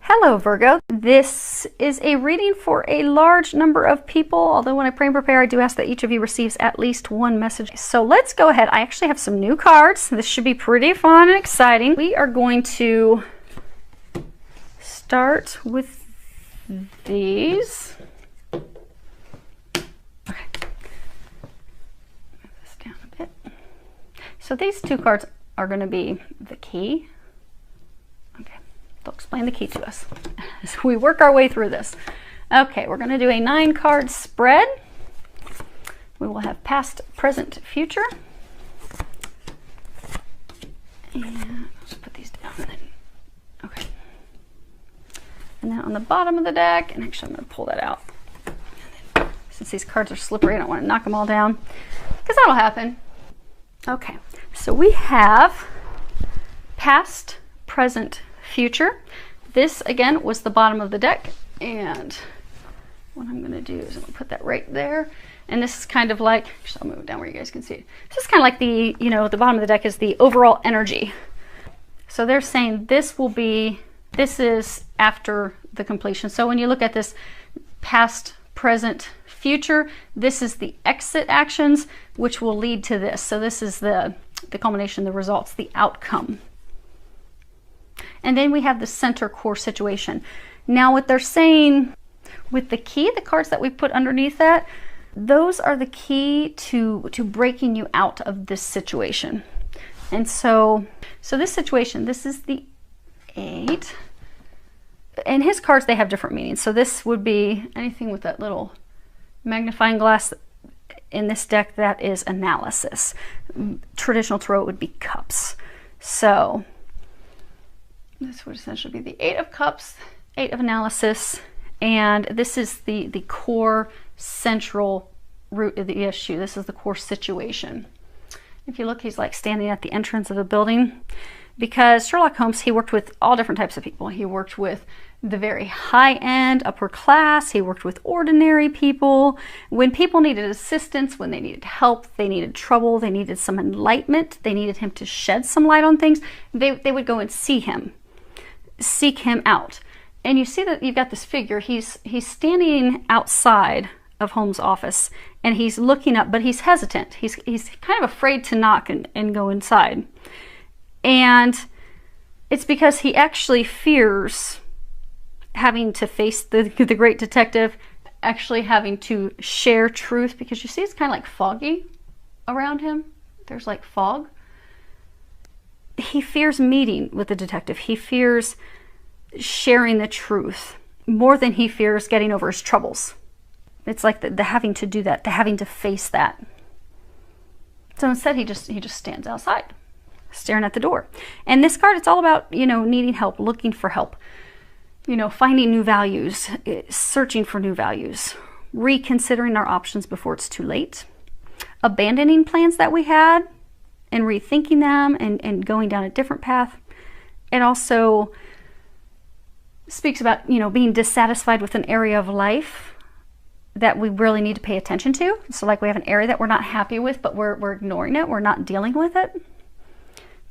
Hello Virgo, this is a reading for a large number of people, although when I pray and prepare I do ask that each of you receives at least one message. So let's go ahead. I actually have some new cards. This should be pretty fun and exciting. We are going to start with these. Okay. Move this down a bit. So these two cards are going to be the key. They'll explain the key to us as we work our way through this. Okay, we're going to do a 9-card spread. We will have past, present, future. And let's put these down. Okay. And then on the bottom of the deck, and actually I'm going to pull that out. Then, since these cards are slippery, I don't want to knock them all down, because that'll happen. Okay, so we have past, present, future. This again was the bottom of the deck, and what I'm going to do is I'm going to put that right there. And this is kind of like, I'll move it down where you guys can see it. This is kind of like the, the bottom of the deck is the overall energy. So they're saying this is after the completion. So when you look at this past, present, future, this is the exit actions, which will lead to this. So this is the culmination, the results, the outcome. And then we have the center core situation. Now what they're saying with the key, the cards that we put underneath that, those are the key to breaking you out of this situation. And so this situation, this is the 8. And his cards, they have different meanings. So this would be anything with that little magnifying glass in this deck, that is analysis. Traditional tarot would be cups. So this would essentially be the 8 of Cups, 8 of Analysis, and this is the core central root of the issue. This is the core situation. If you look, he's like standing at the entrance of a building, because Sherlock Holmes, he worked with all different types of people. He worked with the very high-end, upper class. He worked with ordinary people. When people needed assistance, when they needed help, they needed trouble, they needed some enlightenment, they needed him to shed some light on things, they would go and see him. Seek him out. And you see that you've got this figure. He's standing outside of Holmes' office, and he's looking up, but he's hesitant. He's kind of afraid to knock and go inside. And it's because he actually fears having to face the great detective, actually having to share truth, because you see it's kind of like foggy around him. There's like fog. He fears meeting with the detective. He fears sharing the truth more than he fears getting over his troubles. It's like the having to do that, the having to face that. So instead, he just stands outside, staring at the door. And this card, it's all about, needing help, looking for help, finding new values, searching for new values, reconsidering our options before it's too late, abandoning plans that we had, and rethinking them and going down a different path. It also speaks about, being dissatisfied with an area of life that we really need to pay attention to. So like we have an area that we're not happy with, but we're ignoring it. We're not dealing with it.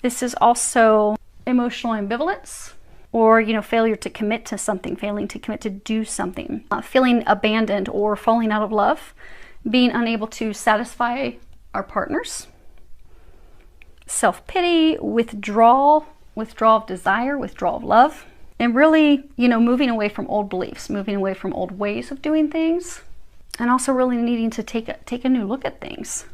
This is also emotional ambivalence, or, failure to commit to something, failing to commit to do something, feeling abandoned or falling out of love, being unable to satisfy our partners. Self-pity, withdrawal of desire, withdrawal of love, and really, moving away from old beliefs, moving away from old ways of doing things, and also really needing to take a new look at things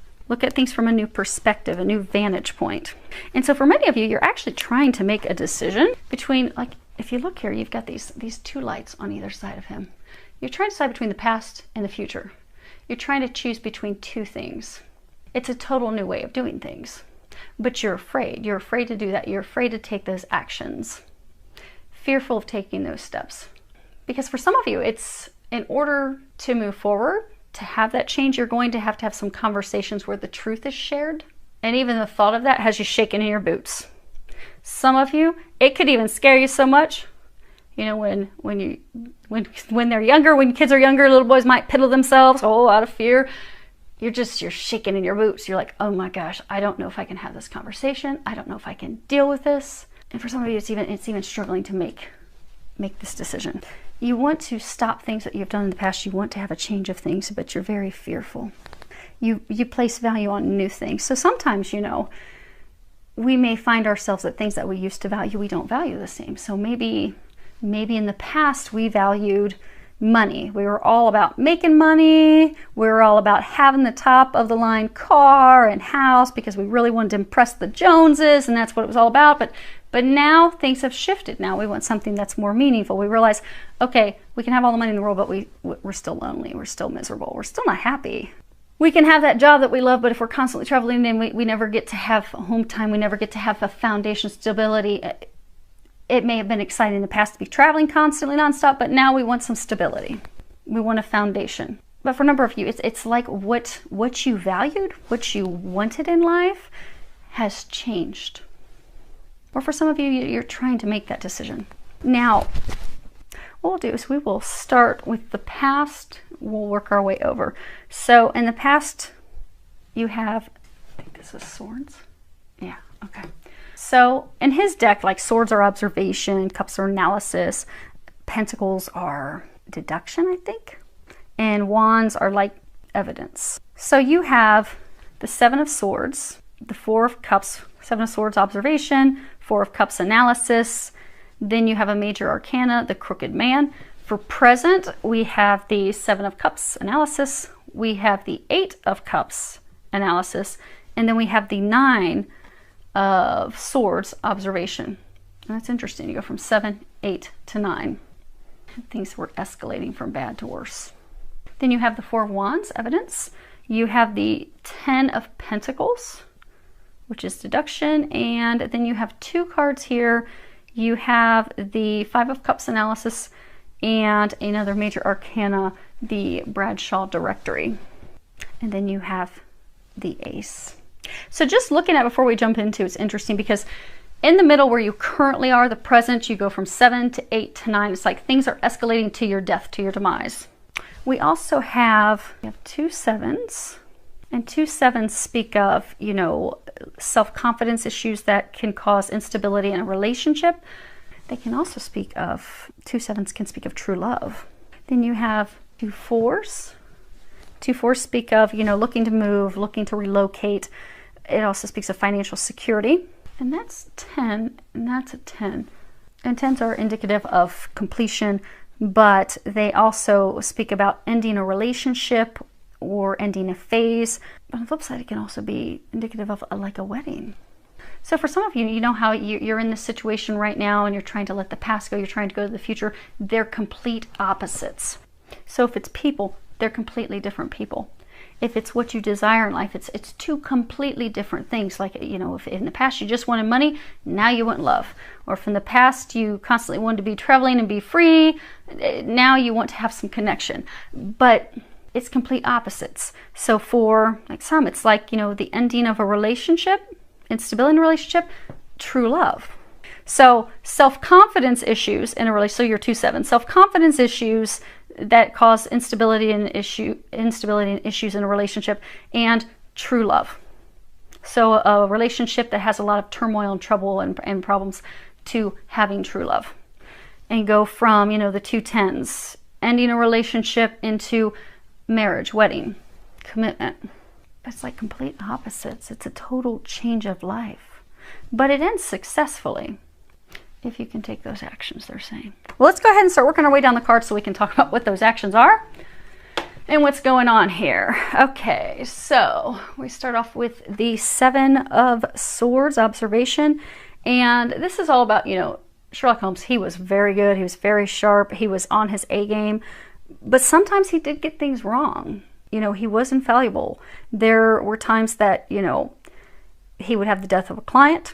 from a new perspective, a new vantage point. And so for many of you, you're actually trying to make a decision between, like, if you look here, you've got these 2 lights on either side of him. You're trying to decide between the past and the future. You're trying to choose between 2 things. It's a total new way of doing things. But you're afraid. You're afraid to do that. You're afraid to take those actions. Fearful of taking those steps. Because for some of you, it's in order to move forward, to have that change, you're going to have some conversations where the truth is shared. And even the thought of that has you shaking in your boots. Some of you, it could even scare you so much. When they're younger, when kids are younger, little boys might piddle themselves, out of fear. You're shaking in your boots. You're like, oh my gosh, I don't know if I can have this conversation. I don't know if I can deal with this. And for some of you, it's even struggling to make make this decision. You want to stop things that you've done in the past. You want to have a change of things, but you're very fearful. You place value on new things. So sometimes, you know, we may find ourselves that things that we used to value, we don't value the same. So maybe in the past we valued money. We were all about making money. We were all about having the top of the line car and house because we really wanted to impress the Joneses, and that's what it was all about. But now things have shifted. Now we want something that's more meaningful. We realize, okay, we can have all the money in the world, but we're still lonely. We're still miserable. We're still not happy. We can have that job that we love, but if we're constantly traveling and we never get to have home time, we never get to have a foundation stability. It may have been exciting in the past to be traveling constantly nonstop, but now we want some stability. We want a foundation. But for a number of you, it's like what you valued, what you wanted in life has changed. Or for some of you, you're trying to make that decision. Now, what we'll do is we will start with the past. We'll work our way over. So in the past, you have, I think this is swords. Yeah, okay. So in his deck, like swords are observation, cups are analysis, pentacles are deduction, I think, and wands are like evidence. So you have the Seven of Swords, the Four of Cups, Seven of Swords observation, Four of Cups analysis. Then you have a major arcana, the Crooked Man. For present, we have the Seven of Cups analysis. We have the Eight of Cups analysis. And then we have the Nine of Swords observation. And that's interesting. You go from 7, 8 to 9. Things were escalating from bad to worse. Then you have the Four of Wands evidence. You have the 10 of Pentacles, which is deduction. And then you have two cards here. You have the Five of Cups analysis and another major arcana, the Bradshaw Directory. And then you have the Ace. So just looking at before we jump into it's interesting because in the middle where you currently are, the present, you go from 7 to 8 to 9. It's like things are escalating to your death, to your demise. We also have, two sevens, and two sevens speak of, you know, self-confidence issues that can cause instability in a relationship. They can also speak of, two sevens can speak of true love. Then you have two fours. Two fours speak of, you know, looking to move, looking to relocate. It also speaks of financial security. And that's 10, and that's a 10. And 10s are indicative of completion, but they also speak about ending a relationship or ending a phase. But on the flip side, it can also be indicative of like a wedding. So for some of you, you know how you're in this situation right now and you're trying to let the past go, you're trying to go to the future. They're complete opposites. So if it's people, they're completely different people. If it's what you desire in life, it's two completely different things. Like, you know, if in the past you just wanted money, now you want love. Or if in the past you constantly wanted to be traveling and be free, now you want to have some connection. But it's complete opposites. So for like some, it's like, you know, the ending of a relationship, instability in a relationship, true love. So self-confidence issues in a relationship, so you're 2-7, self-confidence issues that cause instability and issues in a relationship, and true love. So a relationship that has a lot of turmoil and trouble and problems to having true love. And go from, you know, the 2 10s, ending a relationship, into marriage, wedding, commitment. It's like complete opposites. It's a total change of life. But it ends successfully if you can take those actions, they're saying. Well, let's go ahead and start working our way down the card so we can talk about what those actions are and what's going on here. Okay, so we start off with the 7 of Swords observation. And this is all about, you know, Sherlock Holmes. He was very good. He was very sharp. He was on his A game. But sometimes he did get things wrong. You know, he was infallible. There were times that, you know, he would have the death of a client.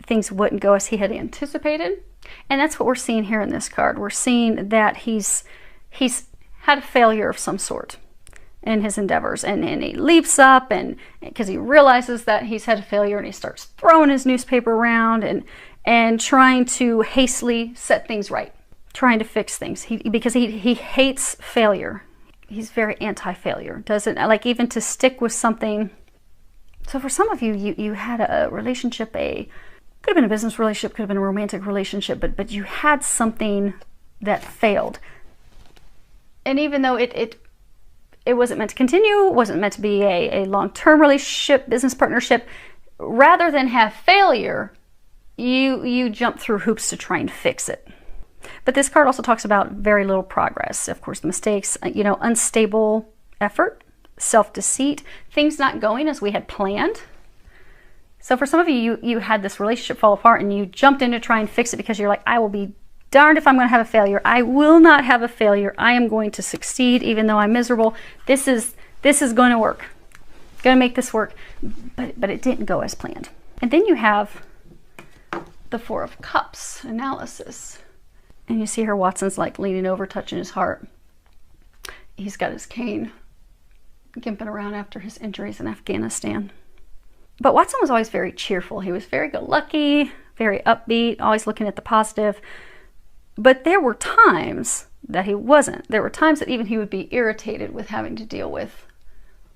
Things wouldn't go as he had anticipated. And that's what we're seeing here in this card. We're seeing that he's had a failure of some sort in his endeavors. And he leaps up, and because he realizes that he's had a failure, and he starts throwing his newspaper around and trying to hastily set things right, trying to fix things. Because he hates failure. He's very anti-failure. Doesn't like even to stick with something. So for some of you, you had a relationship, a Could have been a business relationship, could have been a romantic relationship, but you had something that failed. And even though it wasn't meant to continue, wasn't meant to be a long-term relationship, business partnership, rather than have failure, you jump through hoops to try and fix it. But this card also talks about very little progress. Of course, the mistakes, unstable effort, self-deceit, things not going as we had planned. So for some of you, you had this relationship fall apart and you jumped in to try and fix it because you're like, I will be darned if I'm going to have a failure. I will not have a failure. I am going to succeed even though I'm miserable. This is going to work. Going to make this work. But it didn't go as planned. And then you have the Four of Cups analysis. And you see her, Watson's like leaning over, touching his heart. He's got his cane, gimping around after his injuries in Afghanistan. But Watson was always very cheerful. He was very go-lucky, very upbeat, always looking at the positive. But there were times that he wasn't. There were times that even he would be irritated with having to deal with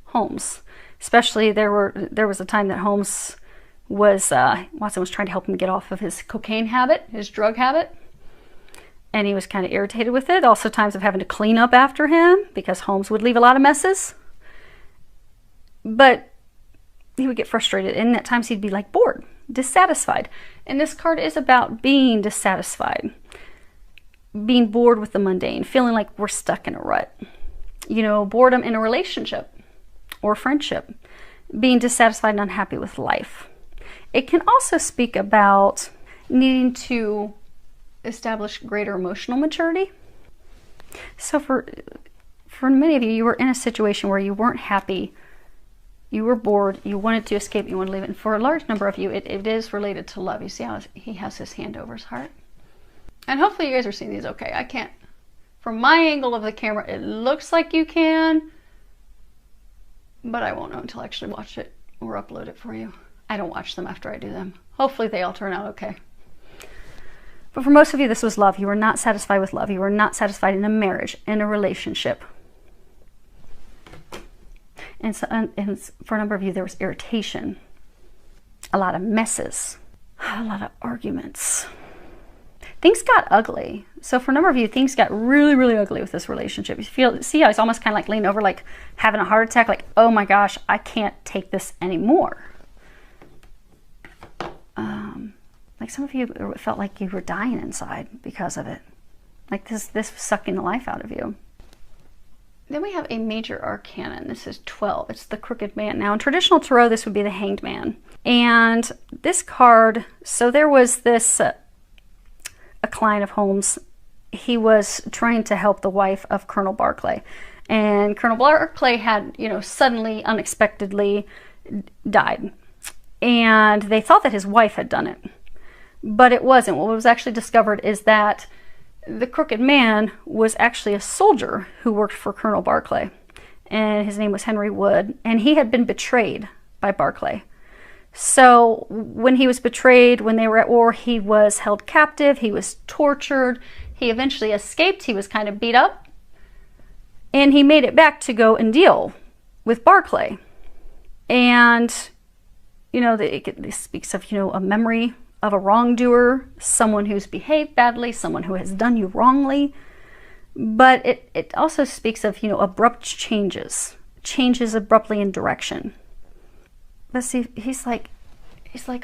Holmes. Especially there was a time that Holmes was, Watson was trying to help him get off of his cocaine habit, his drug habit. And he was kind of irritated with it. Also times of having to clean up after him because Holmes would leave a lot of messes. But he would get frustrated, and at times he'd be like bored, dissatisfied. And this card is about being dissatisfied, being bored with the mundane, feeling like we're stuck in a rut. Boredom in a relationship or friendship, being dissatisfied and unhappy with life. It can also speak about needing to establish greater emotional maturity. So for many of you, you were in a situation where you weren't happy. You were bored, you wanted to escape, you wanted to leave it. And for a large number of you, it is related to love. You see how he has his hand over his heart? And hopefully you guys are seeing these okay. I can't, from my angle of the camera, it looks like you can, but I won't know until I actually watch it or upload it for you. I don't watch them after I do them. Hopefully they all turn out okay. But for most of you, this was love. You were not satisfied with love. You were not satisfied in a marriage, in a relationship. And for a number of you, there was irritation, a lot of messes, a lot of arguments. Things got ugly. So for a number of you, things got really, really ugly with this relationship. You see how it's almost kind of like leaning over, like having a heart attack, like, oh my gosh, I can't take this anymore. Like some of you felt like you were dying inside because of it. Like this was sucking the life out of you. Then we have a major arcana. This is 12. It's the Crooked Man. Now in traditional tarot, this would be the Hanged Man. And this card, so there was this, a client of Holmes. He was trying to help the wife of Colonel Barclay. And Colonel Barclay had, suddenly, unexpectedly died. And they thought that his wife had done it. But it wasn't. What was actually discovered is that the Crooked Man was actually a soldier who worked for Colonel Barclay. And his name was Henry Wood. And he had been betrayed by Barclay. So when he was betrayed, when they were at war, he was held captive. He was tortured. He eventually escaped. He was kind of beat up. And he made it back to go and deal with Barclay. And, this speaks of, a memory of a wrongdoer, someone who's behaved badly, someone who has done you wrongly. But it also speaks of, abrupt changes abruptly in direction. But see, he's like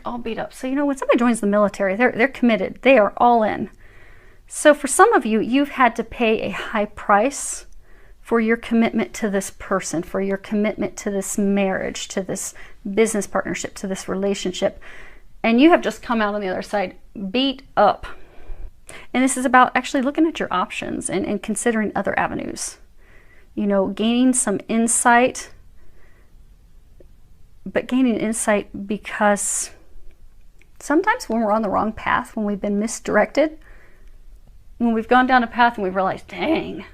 all beat up. So, when somebody joins the military, they're committed. They are all in. So for some of you, you've had to pay a high price for your commitment to this person, for your commitment to this marriage, to this business partnership, to this relationship. And you have just come out on the other side beat up. And this is about actually looking at your options and considering other avenues. Gaining some insight. But gaining insight because sometimes when we're on the wrong path, when we've been misdirected, when we've gone down a path and we've realized, dang,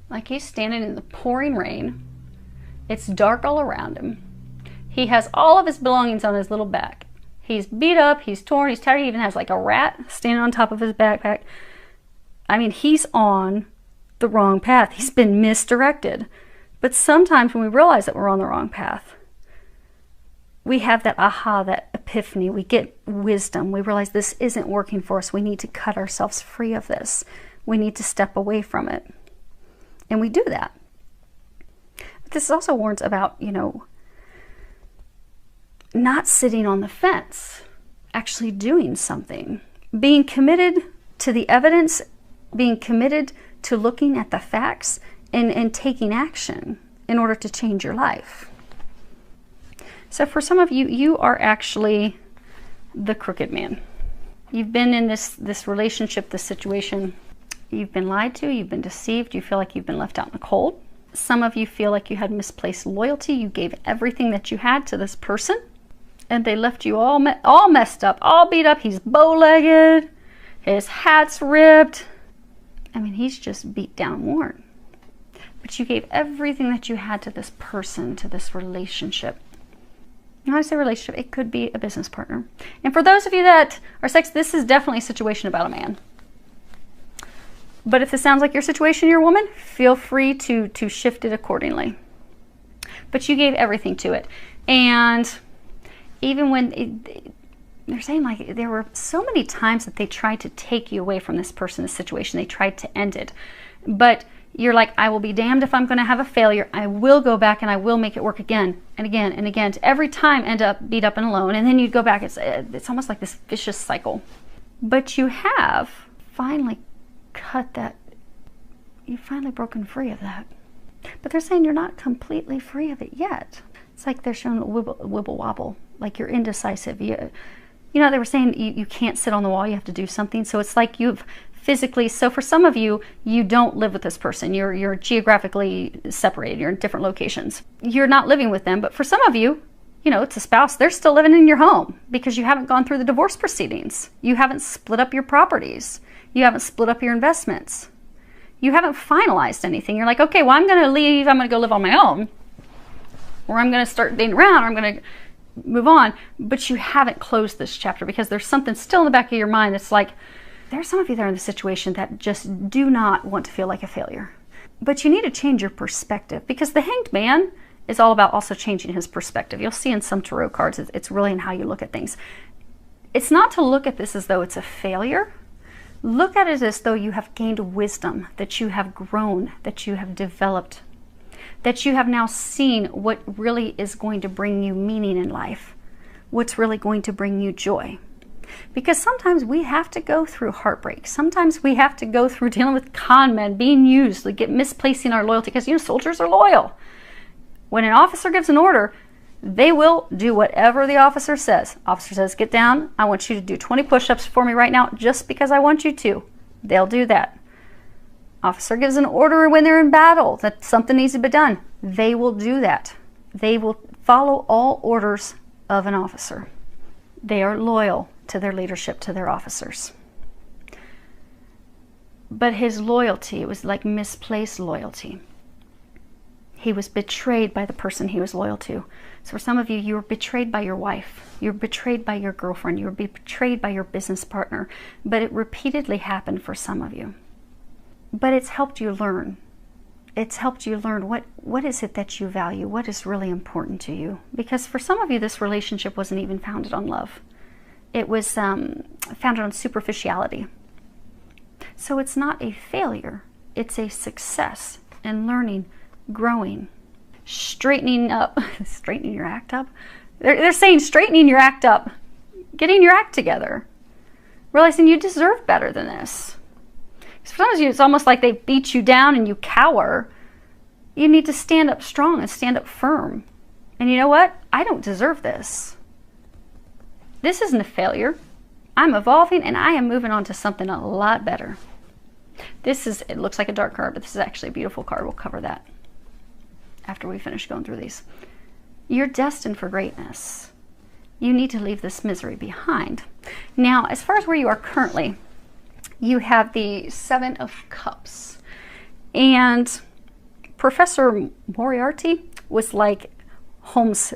like he's standing in the pouring rain. It's dark all around him. He has all of his belongings on his little back. He's beat up, he's torn, he's tired. He even has like a rat standing on top of his backpack. I mean, he's on the wrong path. He's been misdirected. But sometimes when we realize that we're on the wrong path, we have that aha, that epiphany, we get wisdom, we realize this isn't working for us, we need to cut ourselves free of this, we need to step away from it, and we do that. But this also warns about, you know, not sitting on the fence, actually doing something, being committed to the evidence, being committed to looking at the facts and taking action in order to change your life. So for some of you, you are actually the crooked man. You've been in this relationship, this situation. You've been lied to, you've been deceived, you feel like you've been left out in the cold. Some of you feel like you had misplaced loyalty. You gave everything that you had to this person, and they left you all messed up, all beat up. He's bow-legged, his hat's ripped. I mean, he's just beat down and worn. But you gave everything that you had to this person, to this relationship. When I say relationship, it could be a business partner. And for those of you that are sex, this is definitely a situation about a man. But if this sounds like your situation, you're a woman, feel free to shift it accordingly. But you gave everything to it. And even when they're saying, like, there were so many times that they tried to take you away from this person, this situation. They tried to end it. But you're like, I will be damned if I'm going to have a failure. I will go back and I will make it work again and again and again. To every time end up beat up and alone. And then you go back. It's almost like this vicious cycle. But you have finally cut that. You've finally broken free of that. But they're saying you're not completely free of it yet. It's like they're showing wibble wobble. Like you're indecisive. You know, they were saying you can't sit on the wall. You have to do something. So it's like you've physically, so for some of you, you don't live with this person. You're geographically separated. You're in different locations. You're not living with them. But for some of you, you know, it's a spouse. They're still living in your home because you haven't gone through the divorce proceedings. You haven't split up your properties. You haven't split up your investments. You haven't finalized anything. You're like, okay, well, I'm going to leave. I'm going to go live on my own. Or I'm going to start dating around. Or I'm going to move on. But you haven't closed this chapter because there's something still in the back of your mind that's like, there's some of you that are in the situation that just do not want to feel like a failure. But you need to change your perspective because the Hanged Man is all about also changing his perspective. You'll see in some tarot cards, it's really in how you look at things. It's not to look at this as though it's a failure. Look at it as though you have gained wisdom, that you have grown, that you have developed, that you have now seen what really is going to bring you meaning in life, what's really going to bring you joy. Because sometimes we have to go through heartbreak. Sometimes we have to go through dealing with con men, being used, like misplacing our loyalty. Because, you know, soldiers are loyal. When an officer gives an order, they will do whatever the officer says. Officer says, get down. I want you to do 20 push-ups for me right now just because I want you to. They'll do that. Officer gives an order when they're in battle that something needs to be done. They will do that. They will follow all orders of an officer. They are loyal to their leadership, to their officers. But his loyalty, it was like misplaced loyalty. He was betrayed by the person he was loyal to. So for some of you, you were betrayed by your wife. You were betrayed by your girlfriend. You were betrayed by your business partner. But it repeatedly happened for some of you. But it's helped you learn. It's helped you learn what is it that you value? What is really important to you? Because for some of you, this relationship wasn't even founded on love. It was founded on superficiality. So it's not a failure. It's a success in learning, growing, straightening up, straightening your act up. They're saying straightening your act up, getting your act together, realizing you deserve better than this. For some of you, it's almost like they beat you down and you cower. You need to stand up strong and stand up firm. And you know what? I don't deserve this. This isn't a failure. I'm evolving and I am moving on to something a lot better. It looks like a dark card, but this is actually a beautiful card. We'll cover that after we finish going through these. You're destined for greatness. You need to leave this misery behind. Now, as far as where you are currently, you have the Seven of Cups. And Professor Moriarty was like Holmes'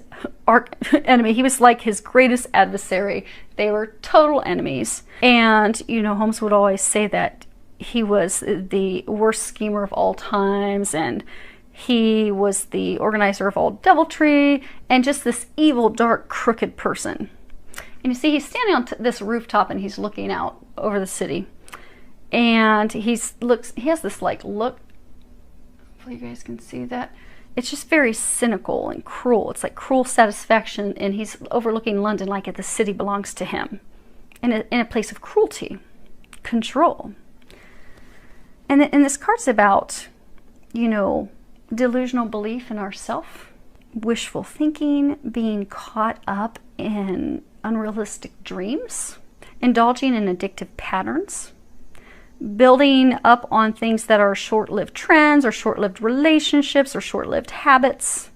arch enemy. He was like his greatest adversary. They were total enemies. And, you know, Holmes would always say that he was the worst schemer of all times, and he was the organizer of all deviltry, and just this evil, dark, crooked person. And you see he's standing on this rooftop and he's looking out over the city. And he has this like look, hopefully you guys can see that. It's just very cynical and cruel. It's like cruel satisfaction, and he's overlooking London like the city belongs to him. In a place of cruelty, control. And this card's about, you know, delusional belief in ourself, wishful thinking, being caught up in unrealistic dreams, indulging in addictive patterns, building up on things that are short-lived trends or short-lived relationships or short-lived habits,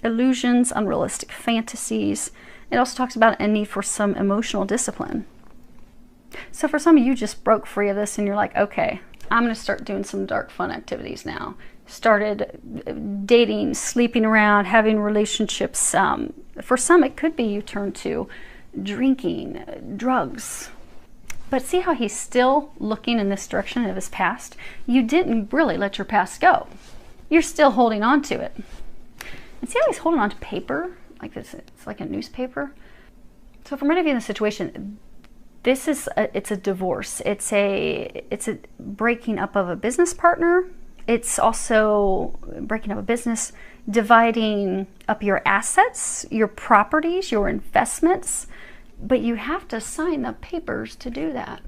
illusions, unrealistic fantasies. It also talks about a need for some emotional discipline. So for some of you just broke free of this and you're like, okay, I'm going to start doing some dark fun activities now. Started dating, sleeping around, having relationships. For some, it could be you turn to drinking, drugs. But see how he's still looking in this direction of his past? You didn't really let your past go. You're still holding on to it. And see how he's holding on to paper? Like this, it's like a newspaper. So for many of you in this situation, this is it's a divorce. It's a breaking up of a business partner. It's also breaking up a business, dividing up your assets, your properties, your investments. But you have to sign the papers to do that.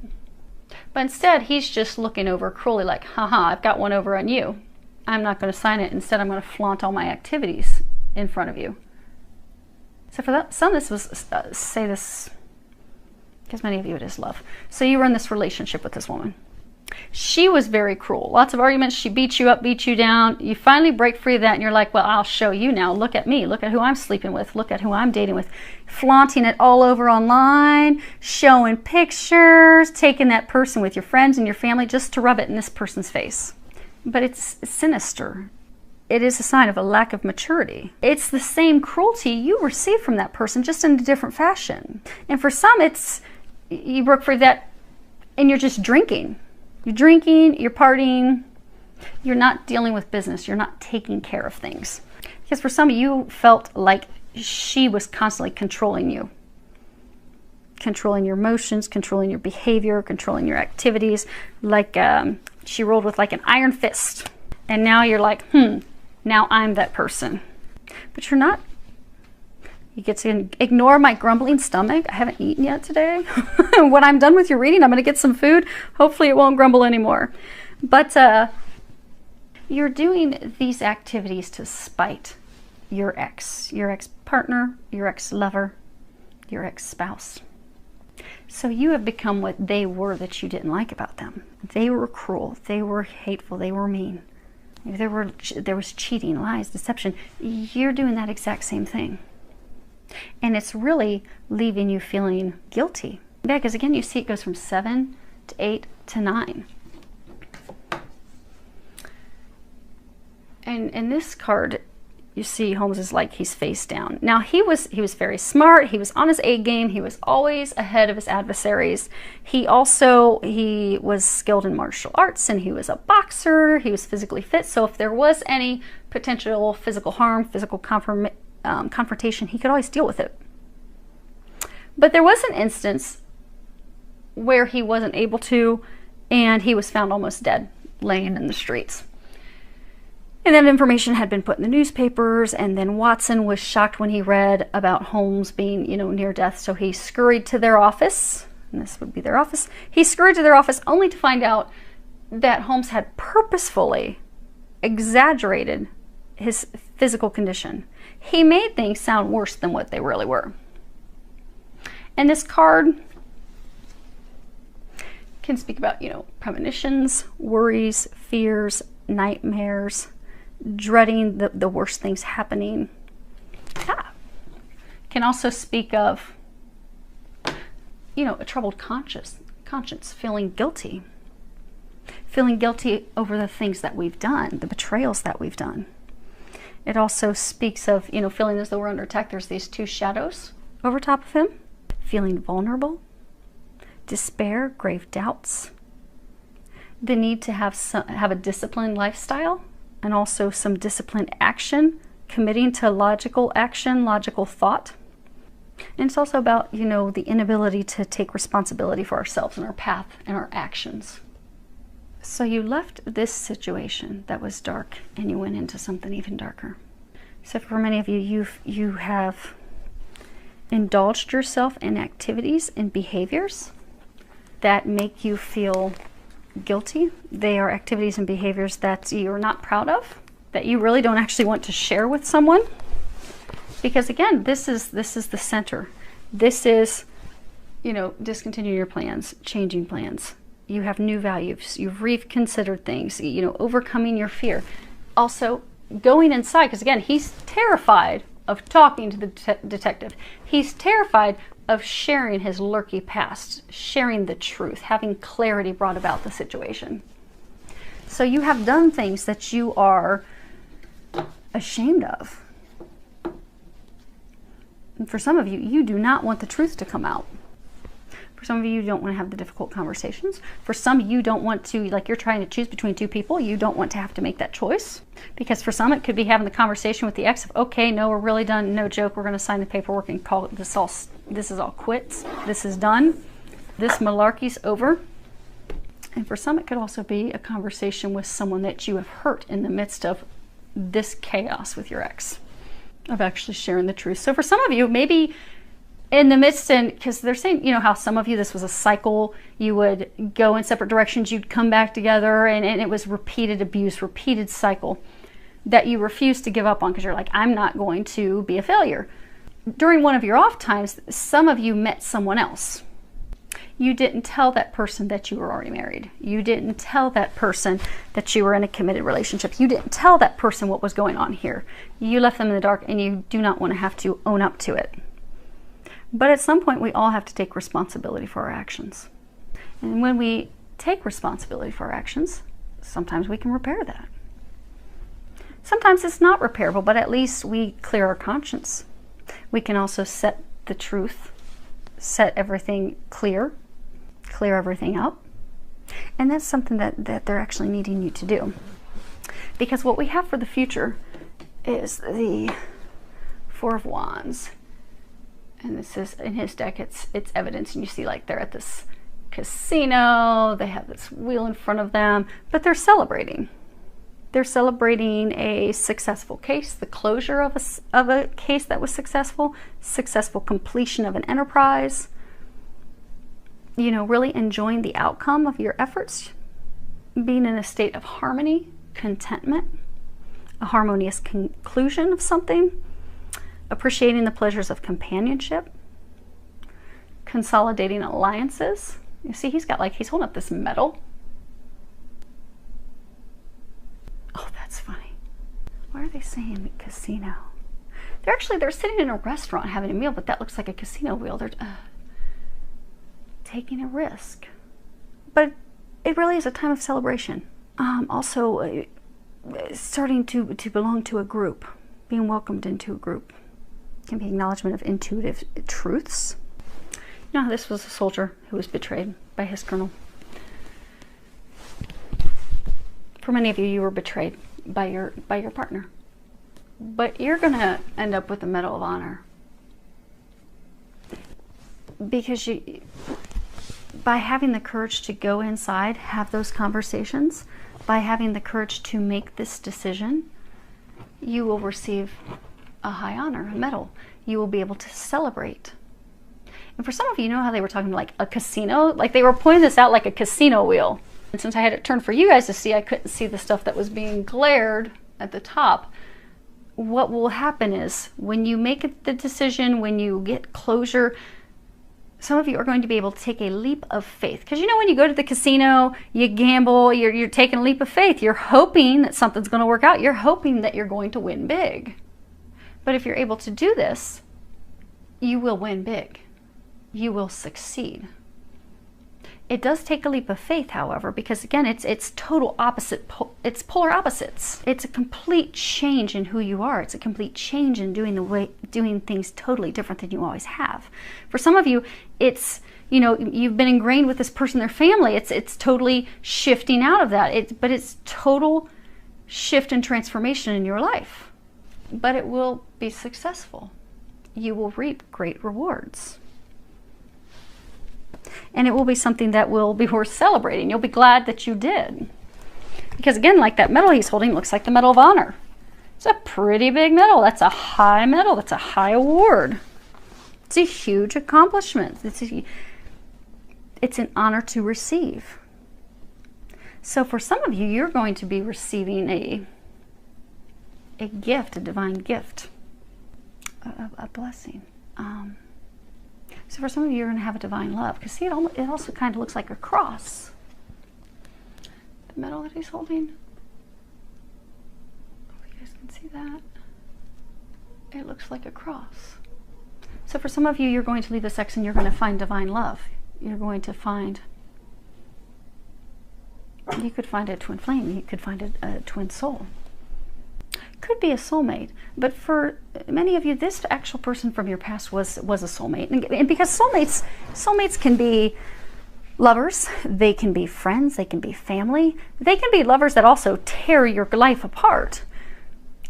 But instead, he's just looking over cruelly like, haha, I've got one over on you. I'm not going to sign it. Instead, I'm going to flaunt all my activities in front of you. So for that, some of this was, say this, because many of you it is love. So you were in this relationship with this woman. She was very cruel. Lots of arguments. She beat you up, beat you down. You finally break free of that and you're like, well, I'll show you now. Look at me. Look at who I'm sleeping with. Look at who I'm dating with. Flaunting it all over online, showing pictures, taking that person with your friends and your family just to rub it in this person's face. But it's sinister. It is a sign of a lack of maturity. It's the same cruelty you received from that person, just in a different fashion. And for some, it's, you broke free of that and you're just drinking. You're drinking, you're partying, you're not dealing with business, you're not taking care of things. Because for some of you felt like she was constantly controlling you. Controlling your emotions, controlling your behavior, controlling your activities. Like she rolled with like an iron fist. And now you're like, now I'm that person. But you're not. You get to ignore my grumbling stomach. I haven't eaten yet today. When I'm done with your reading, I'm going to get some food. Hopefully it won't grumble anymore. But you're doing these activities to spite your ex-partner, your ex-lover, your ex-spouse. So you have become what they were that you didn't like about them. They were cruel. They were hateful. They were mean. There was cheating, lies, deception. You're doing that exact same thing. And it's really leaving you feeling guilty. Yeah, because again, you see it goes from 7 to 8 to 9. And in this card, you see Holmes is like he's face down. Now he was very smart. He was on his A game. He was always ahead of his adversaries. He was skilled in martial arts and he was a boxer. He was physically fit. So if there was any potential physical harm, physical confrontation, he could always deal with it. But there was an instance where he wasn't able to, and he was found almost dead, laying in the streets. And that information had been put in the newspapers, and then Watson was shocked when he read about Holmes being, near death, so he scurried to their office, and this would be their office. He scurried to their office only to find out that Holmes had purposefully exaggerated his physical condition. He made things sound worse than what they really were. And this card can speak about, premonitions, worries, fears, nightmares, dreading the worst things happening. Can also speak of, a troubled conscience, feeling guilty over the things that we've done, the betrayals that we've done. It also speaks of, feeling as though we're under attack. There's these two shadows over top of him. Feeling vulnerable, despair, grave doubts, the need to have a disciplined lifestyle, and also some disciplined action, committing to logical action, logical thought. And it's also about, you know, the inability to take responsibility for ourselves and our path and our actions. So you left this situation that was dark and you went into something even darker. So for many of you, you have indulged yourself in activities and behaviors that make you feel guilty. They are activities and behaviors that you're not proud of, that you really don't actually want to share with someone. Because again, this is the center. This is, you know, discontinuing your plans, changing plans. You have new values. You've reconsidered things, you know, overcoming your fear. Also, going inside, because again, he's terrified of talking to the detective. He's terrified of sharing his lurky past, sharing the truth, having clarity brought about the situation. So you have done things that you are ashamed of. And for some of you, you do not want the truth to come out. For some of you, you don't want to have the difficult conversations. For some, you don't want to, like you're trying to choose between two people, you don't want to have to make that choice. Because for some, it could be having the conversation with the ex of, okay, no, we're really done, no joke, we're going to sign the paperwork and call it this is all quits. This is done. This malarkey's over. And for some, it could also be a conversation with someone that you have hurt in the midst of this chaos with your ex, of actually sharing the truth. So for some of you, maybe in the midst, and because they're saying, you know, how some of you, this was a cycle, you would go in separate directions, you'd come back together, and it was repeated abuse, repeated cycle that you refuse to give up on because you're like, I'm not going to be a failure. During one of your off times, some of you met someone else. You didn't tell that person that you were already married. You didn't tell that person that you were in a committed relationship. You didn't tell that person what was going on here. You left them in the dark, and you do not want to have to own up to it. But at some point, we all have to take responsibility for our actions. And when we take responsibility for our actions, sometimes we can repair that. Sometimes it's not repairable, but at least we clear our conscience. We can also set the truth, set everything clear everything up. And that's something that they're actually needing you to do. Because what we have for the future is the Four of Wands. And this is, in his deck, it's evidence. And you see, like, they're at this casino. They have this wheel in front of them. But they're celebrating. They're celebrating a successful case, the closure of a case that was successful completion of an enterprise. You know, really enjoying the outcome of your efforts. Being in a state of harmony, contentment, a harmonious conclusion of something. Appreciating the pleasures of companionship, consolidating alliances. You see, he's holding up this medal. Oh, that's funny. Why are they saying casino? They're sitting in a restaurant having a meal, but that looks like a casino wheel. They're taking a risk. But it really is a time of celebration. Also, starting to belong to a group, being welcomed into a group. Can be acknowledgement of intuitive truths. You know, this was a soldier who was betrayed by his colonel. For many of you, you were betrayed by your partner. But you're going to end up with the Medal of Honor. Because by having the courage to go inside, have those conversations, by having the courage to make this decision, you will receive a high honor, a medal. You will be able to celebrate. And for some of you, know how they were talking like a casino? Like they were pointing this out like a casino wheel. And since I had it turned for you guys to see, I couldn't see the stuff that was being glared at the top. What will happen is when you make the decision, when you get closure, some of you are going to be able to take a leap of faith. Because you know when you go to the casino, you gamble, you're taking a leap of faith. You're hoping that something's going to work out. You're hoping that you're going to win big. But if you're able to do this, you will win big. You will succeed. It does take a leap of faith, however, because again, it's total opposite. It's polar opposites. It's a complete change in who you are. It's a complete change in doing things totally different than you always have. For some of you, it's, you know, you've been ingrained with this person, their family. It's totally shifting out of that. But it's total shift and transformation in your life. But it will be successful. you will reap great rewards. And it will be something that will be worth celebrating. You'll be glad that you did. Because again, like that medal he's holding looks like the Medal of Honor. It's a pretty big medal. That's a high medal. That's a high award. It's a huge accomplishment. It's an honor to receive. So for some of you, you're going to be receiving a gift, a divine gift, a blessing. So for some of you, you're going to have a divine love. Because see, it also kind of looks like a cross. The medal that he's holding. Oh, you guys can see that. It looks like a cross. So for some of you, you're going to leave the sex and you're going to find divine love. You're going to find, you could find a twin flame. You could find a twin soul. Could be a soulmate. But for many of you, this actual person from your past was a soulmate. And because soulmates can be lovers, they can be friends, they can be family, they can be lovers that also tear your life apart.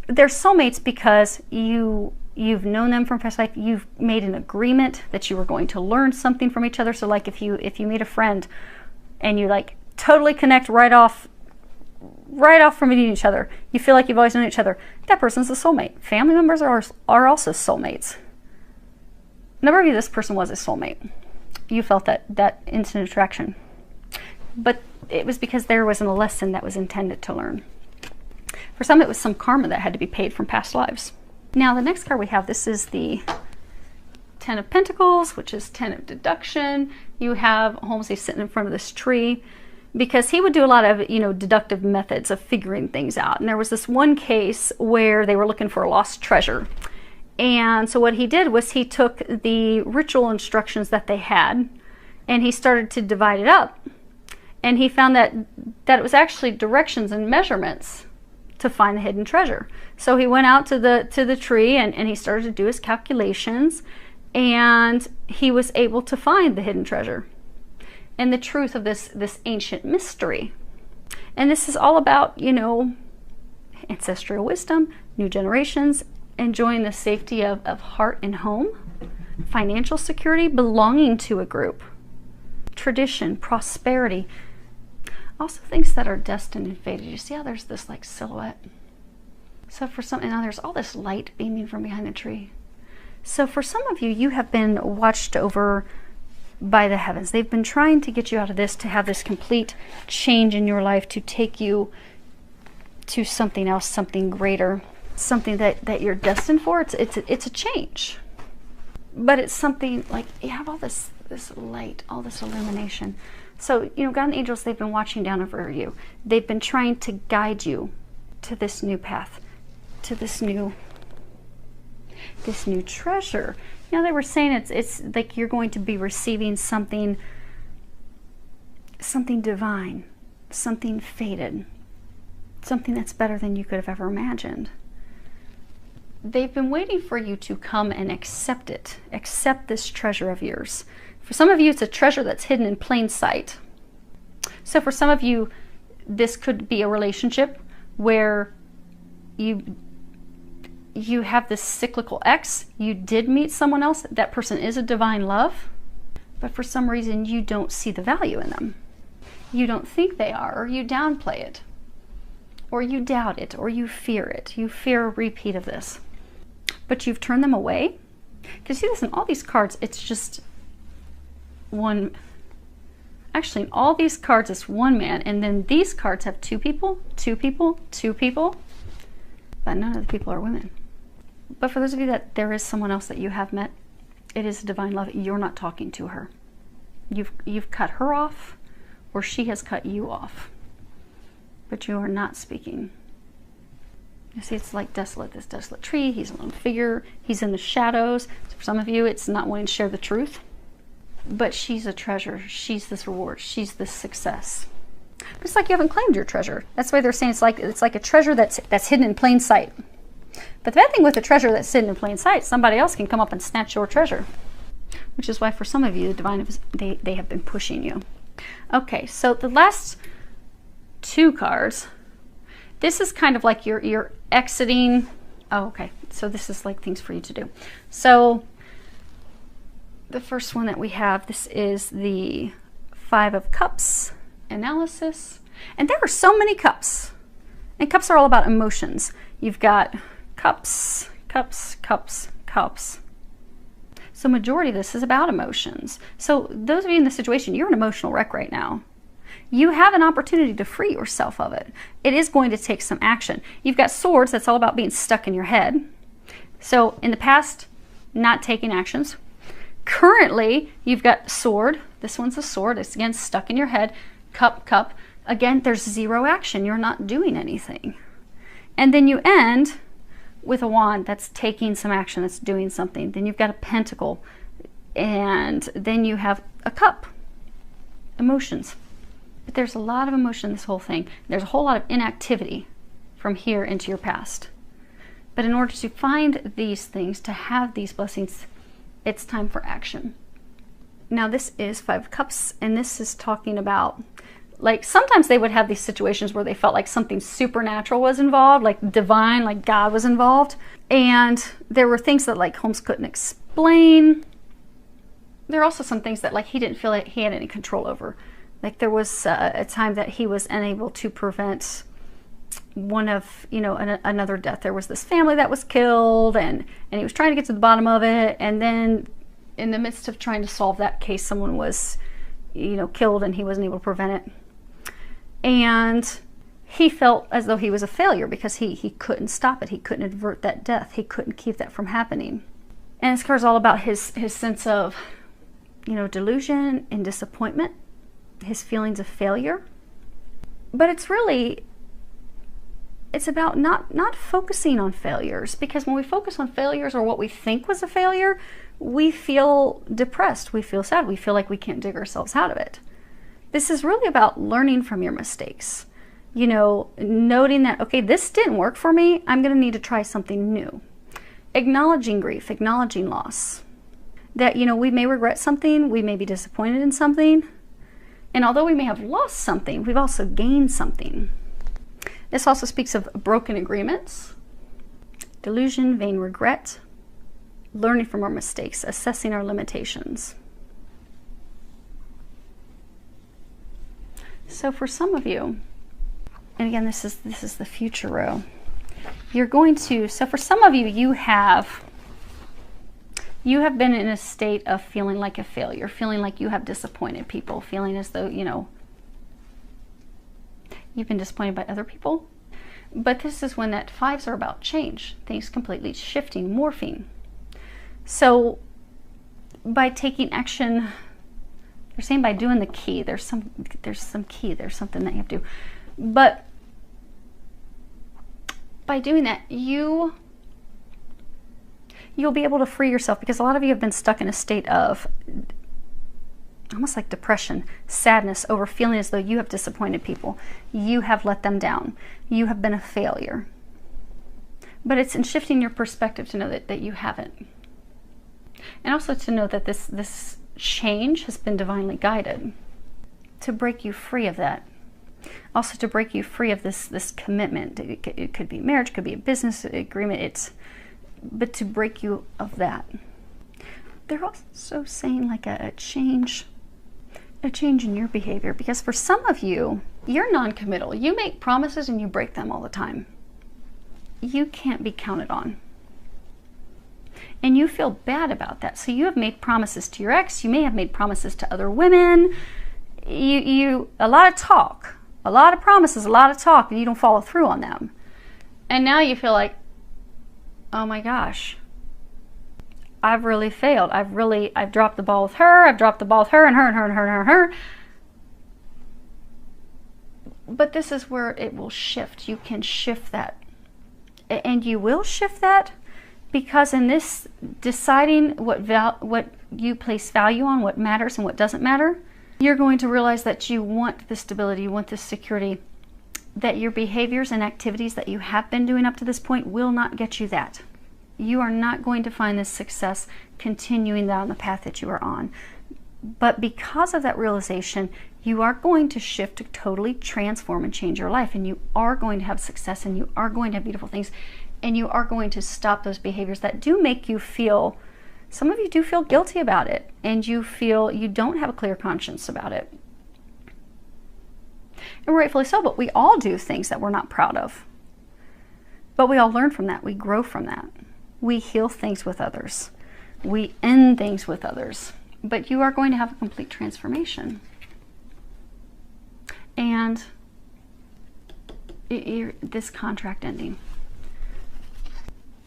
They're soulmates because you've known them from past life. You've made an agreement that you were going to learn something from each other. So like if you meet a friend and you like totally connect right off from meeting each other, you feel like you've always known each other, that person's a soulmate. Family members are also soulmates. A number of you, this person was a soulmate. You felt that instant attraction. But it was because there wasn't a lesson that was intended to learn. For some, it was some karma that had to be paid from past lives. Now, the next card we have, this is the Ten of Pentacles, which is 10 of deduction. You have Holmes, he's sitting in front of this tree because he would do a lot of, deductive methods of figuring things out. And there was this one case where they were looking for a lost treasure. And so what he did was he took the ritual instructions that they had and he started to divide it up. And he found that it was actually directions and measurements to find the hidden treasure. So he went out to the tree and he started to do his calculations, and he was able to find the hidden treasure and the truth of this ancient mystery. And this is all about, ancestral wisdom, new generations, enjoying the safety of heart and home, financial security, belonging to a group, tradition, prosperity. Also things that are destined and fated. You see how there's this like silhouette? So for some, and now there's all this light beaming from behind the tree. So for some of you, you have been watched over by the heavens. They've been trying to get you out of this, to have this complete change in your life, to take you to something else, something greater, something that you're destined for. It's a change. But it's something like you have all this light, all this illumination. So, God and angels, they've been watching down over you. They've been trying to guide you to this new path, to this new treasure. They were saying it's like you're going to be receiving something divine, something fated, something that's better than you could have ever imagined. They've been waiting for you to come and accept it, accept this treasure of yours. For some of you, it's a treasure that's hidden in plain sight. So for some of you, this could be a relationship where you have this cyclical ex. You did meet someone else. That person is a divine love, but for some reason you don't see the value in them. You don't think they are, or you downplay it, or you doubt it, or you fear it. You fear a repeat of this, but you've turned them away. Because see this in all these cards, it's just one. Actually, in all these cards, it's one man, and then these cards have two people, two people, two people, but none of the people are women. But for those of you that there is someone else that you have met, it is a divine love. You're not talking to her. You've cut her off, or she has cut you off, but you are not speaking. You see, it's like desolate, this desolate tree. He's a lone figure. He's in the shadows. So for some of you, it's not wanting to share the truth. But she's a treasure. She's this reward. She's this success. But it's like you haven't claimed your treasure. That's why they're saying it's like a treasure that's hidden in plain sight. But the bad thing with a treasure that's hidden in plain sight, somebody else can come up and snatch your treasure. Which is why for some of you, the divine, they have been pushing you. Okay, so the last two cards, this is kind of like you're exiting. Oh, okay. So this is like things for you to do. So the first one that we have, this is the 5 of Cups analysis. And there are so many cups. And cups are all about emotions. You've got cups, cups, cups, cups. So majority of this is about emotions. So those of you in this situation, you're an emotional wreck right now. You have an opportunity to free yourself of it. It is going to take some action. You've got Swords, that's all about being stuck in your head. So in the past, not taking actions. Currently, you've got Sword. This one's a sword. It's again stuck in your head. Cup, cup. Again, there's 0 action. You're not doing anything. And then you end with a Wand. That's taking some action. That's doing something. Then you've got a Pentacle. And then you have a Cup. Emotions. But there's a lot of emotion in this whole thing. There's a whole lot of inactivity from here into your past. But in order to find these things, to have these blessings, it's time for action. Now this is 5 of Cups, and this is talking about, like, sometimes they would have these situations where they felt like something supernatural was involved, like divine, like God was involved. And there were things that like Holmes couldn't explain. There are also some things that like he didn't feel like he had any control over. Like there was a time that he was unable to prevent one of, you know, another death. There was this family that was killed, and he was trying to get to the bottom of it. And then in the midst of trying to solve that case, someone was, you know, killed, and he wasn't able to prevent it. And he felt as though he was a failure because he couldn't stop it. He couldn't avert that death. He couldn't keep that from happening. And this card's all about his sense of, you know, delusion and disappointment, his feelings of failure. But it's really, it's about not focusing on failures, because when we focus on failures or what we think was a failure, we feel depressed, we feel sad, we feel like we can't dig ourselves out of it. This is really about learning from your mistakes. You know, noting that, okay, this didn't work for me, I'm going to need to try something new. Acknowledging grief, acknowledging loss. That, you know, we may regret something, we may be disappointed in something, and although we may have lost something, we've also gained something. This also speaks of broken agreements, delusion, vain regret, learning from our mistakes, assessing our limitations. So for some of you, and again, this is the future row, you're going to, so for some of you, you have been in a state of feeling like a failure, feeling like you have disappointed people, feeling as though, you know, you've been disappointed by other people. But this is when that 5s are about change, things completely shifting, morphing. So by taking action, they're saying by doing the key, there's some key, there's something that you have to do. But by doing that, you'll be able to free yourself, because a lot of you have been stuck in a state of almost like depression, sadness over feeling as though you have disappointed people. You have let them down. You have been a failure. But it's in shifting your perspective to know that you haven't. And also to know that this change has been divinely guided to break you free of that. Also to break you free of this commitment. It could be marriage, it could be a business agreement, but to break you of that. They're also saying like a change in your behavior, because for some of you, you're non-committal. You make promises and you break them all the time. You can't be counted on. And you feel bad about that. So you have made promises to your ex, you may have made promises to other women, a lot of talk, a lot of promises, a lot of talk, and you don't follow through on them. And now you feel like, oh my gosh, I've really failed. I've dropped the ball with her. I've dropped the ball with her and her and her and her and her. But this is where it will shift. You can shift that. And you will shift that, because in this deciding what you place value on, what matters and what doesn't matter, you're going to realize that you want this stability, you want this security, that your behaviors and activities that you have been doing up to this point will not get you that. You are not going to find this success continuing down the path that you are on. But because of that realization, you are going to shift to totally transform and change your life, and you are going to have success, and you are going to have beautiful things, And you are going to stop those behaviors that do make you feel, some of you do feel guilty about it, and you feel you don't have a clear conscience about it. And rightfully so, but we all do things that we're not proud of. But we all learn from that. We grow from that. We heal things with others. We end things with others. But you are going to have a complete transformation. And this contract ending.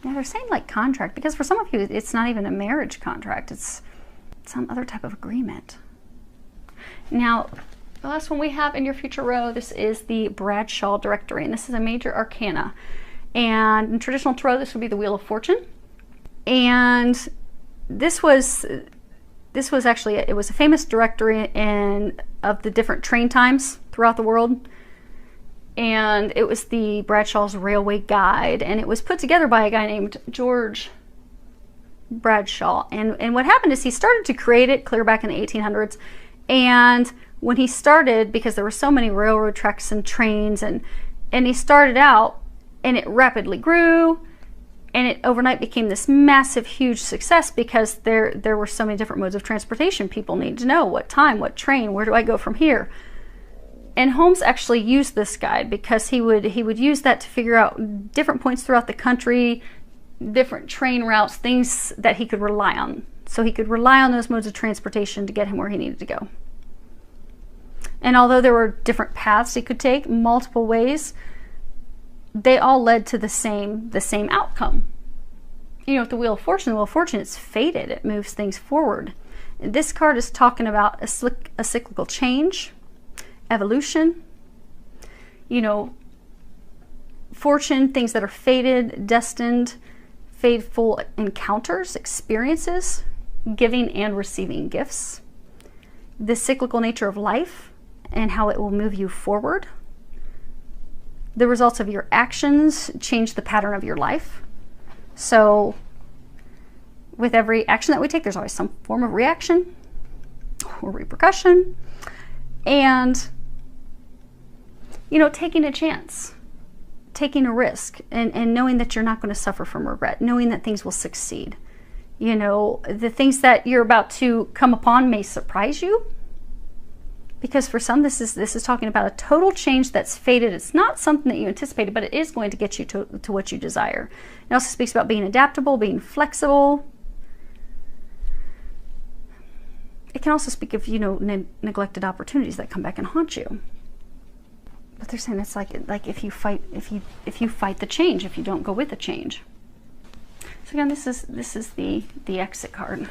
Now they're saying like contract, because for some of you, it's not even a marriage contract. It's some other type of agreement. Now, the last one we have in your future row, this is the Bradshaw Directory, and this is a major arcana. And in traditional tarot, this would be the Wheel of Fortune. And this was actually, it was a famous directory of the different train times throughout the world. And it was the Bradshaw's Railway Guide, and it was put together by a guy named George Bradshaw. And what happened is he started to create it clear back in the 1800s. And when he started, because there were so many railroad tracks and trains, and he started out, and it rapidly grew, and it overnight became this massive, huge success, because there were so many different modes of transportation. People need to know what time, what train, where do I go from here? And Holmes actually used this guide because he would use that to figure out different points throughout the country, different train routes, things that he could rely on. So he could rely on those modes of transportation to get him where he needed to go. And although there were different paths he could take, multiple ways, they all led to the same outcome. You know, with the Wheel of Fortune, it's fated. It moves things forward. This card is talking about a cyclical change, evolution, you know, fortune, things that are fated, destined, fateful encounters, experiences, giving and receiving gifts, the cyclical nature of life and how it will move you forward. The results of your actions change the pattern of your life. So with every action that we take, there's always some form of reaction or repercussion. And, you know, taking a chance, taking a risk, and knowing that you're not going to suffer from regret, knowing that things will succeed. You know, the things that you're about to come upon may surprise you, because for some, this is talking about a total change that's fated. It's not something that you anticipated, but it is going to get you to what you desire. It also speaks about being adaptable, being flexible. It can also speak of, you know, neglected opportunities that come back and haunt you. But they're saying it's like if you fight the change, if you don't go with the change. So again, this is the exit card.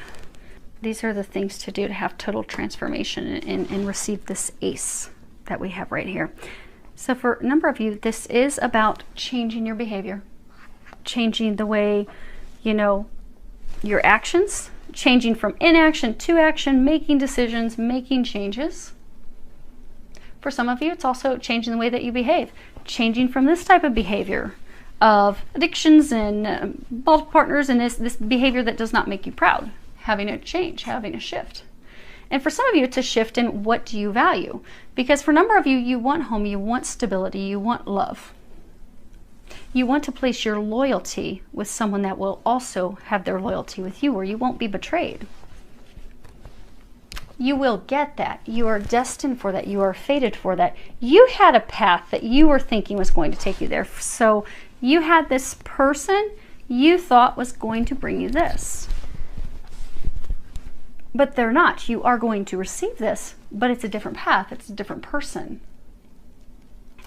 These are the things to do to have total transformation and receive this ace that we have right here. So for a number of you, this is about changing your behavior, changing the way, you know, your actions, changing from inaction to action, making decisions, making changes. For some of you, it's also changing the way that you behave, changing from this type of behavior of addictions and multiple partners and this behavior that does not make you proud, having a change, having a shift. And for some of you, it's a shift in what do you value? Because for a number of you, you want home, you want stability, you want love. You want to place your loyalty with someone that will also have their loyalty with you, where you won't be betrayed. You will get that. You are destined for that. You are fated for that. You had a path that you were thinking was going to take you there. So you had this person you thought was going to bring you this. But they're not. You are going to receive this, but it's a different path. It's a different person.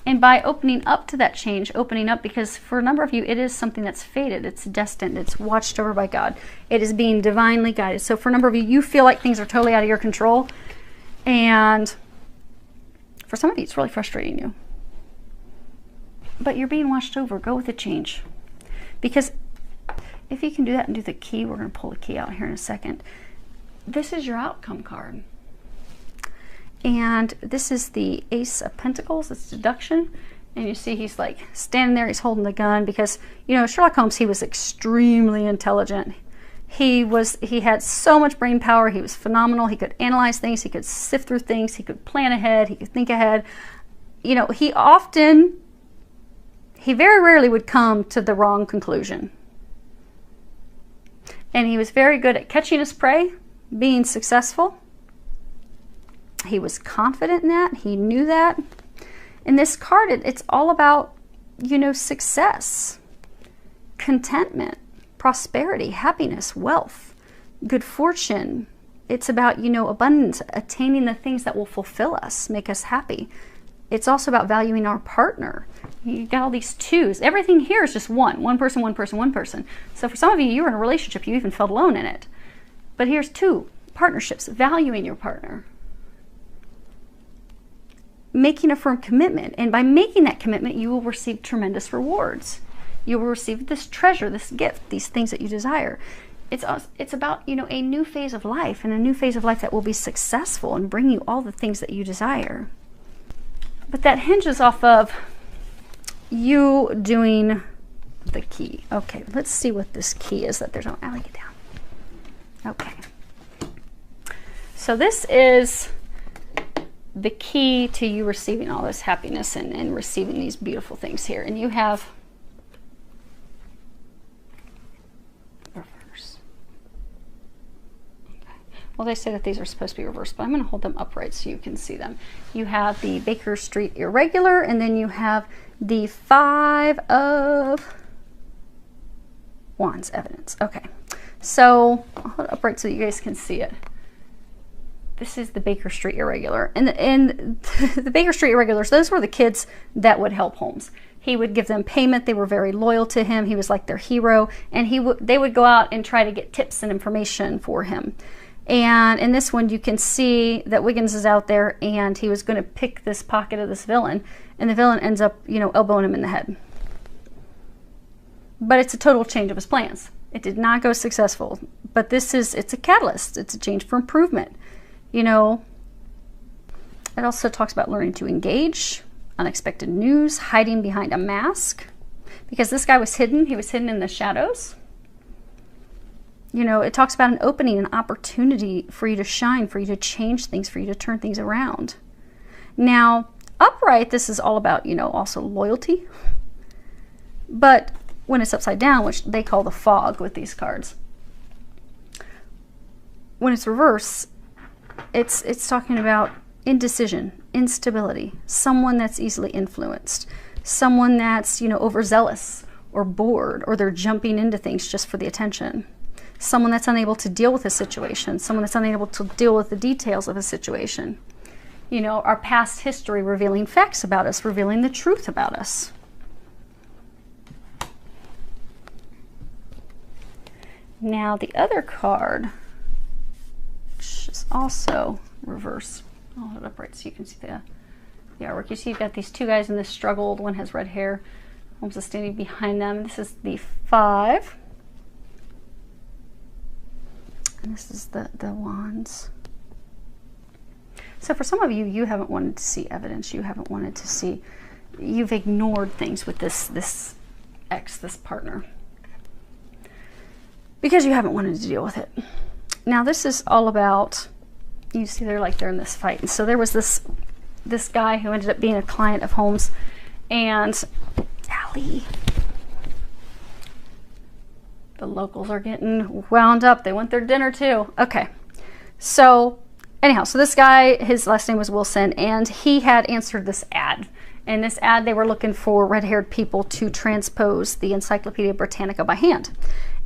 And by opening up to that change, opening up, because for a number of you, it is something that's fated. It's destined. It's watched over by God. It is being divinely guided. So for a number of you, you feel like things are totally out of your control. And for some of you, it's really frustrating you. But you're being watched over. Go with the change. Because if you can do that and do the key, we're going to pull the key out here in a second. This is your outcome card. And this is the Ace of Pentacles. It's deduction. And you see he's like standing there, he's holding the gun, because, you know, Sherlock Holmes, he was extremely intelligent. He had so much brain power. He was phenomenal. He could analyze things. He could sift through things. He could plan ahead. He could think ahead. You know, he he very rarely would come to the wrong conclusion. And he was very good at catching his prey, being successful. He was confident in that. He knew that. In this card, it's all about, you know, success, contentment, prosperity, happiness, wealth, good fortune. It's about, you know, abundance, attaining the things that will fulfill us, make us happy. It's also about valuing our partner. You got all these twos. Everything here is just one person, one person, one person. So for some of you, you're in a relationship, you even felt alone in it. But here's two partnerships, valuing your partner, making a firm commitment. And by making that commitment, you will receive tremendous rewards. You will receive this treasure, this gift, these things that you desire. It's about, you know, a new phase of life, and a new phase of life that will be successful and bring you all the things that you desire. But that hinges off of you doing the key. Okay, let's see what this key is that there's no, I'll get down. Okay. So this is the key to you receiving all this happiness and receiving these beautiful things here. And you have reverse. Okay. Well, they say that these are supposed to be reversed, but I'm going to hold them upright so you can see them. You have the Baker Street Irregular, and then you have the 5 of Wands, evidence. Okay. So I'll hold it upright so you guys can see it. This is the Baker Street Irregular. And the Baker Street Irregulars, those were the kids that would help Holmes. He would give them payment. They were very loyal to him. He was like their hero. And they would go out and try to get tips and information for him. And in this one, you can see that Wiggins is out there, and he was going to pick this pocket of this villain. And the villain ends up, you know, elbowing him in the head. But it's a total change of his plans. It did not go successful. But it's a catalyst. It's a change for improvement. You know, it also talks about learning to engage, unexpected news, hiding behind a mask. Because this guy was hidden. He was hidden in the shadows. You know, it talks about an opening, an opportunity for you to shine, for you to change things, for you to turn things around. Now, upright, this is all about, you know, also loyalty. But when it's upside down, which they call the fog with these cards, when it's reverse, it's talking about indecision, instability, someone that's easily influenced, someone that's, you know, overzealous or bored, or they're jumping into things just for the attention, someone that's unable to deal with a situation, someone that's unable to deal with the details of a situation. You know, our past history revealing facts about us, revealing the truth about us. Now the other card, which is also reverse. I'll hold it upright so you can see the artwork. You see you've got these two guys in this struggle. One has red hair. Holmes is standing behind them. This is the 5. And this is the Wands. So for some of you, you haven't wanted to see evidence. You haven't wanted to see, you've ignored things with this ex, this partner, because you haven't wanted to deal with it. Now this is all about, you see they're in this fight. And so there was this guy who ended up being a client of Holmes, and Allie, the locals are getting wound up. They want their dinner too. Okay. So anyhow, so this guy, his last name was Wilson, and he had answered this ad. In this ad, they were looking for red-haired people to transpose the Encyclopedia Britannica by hand.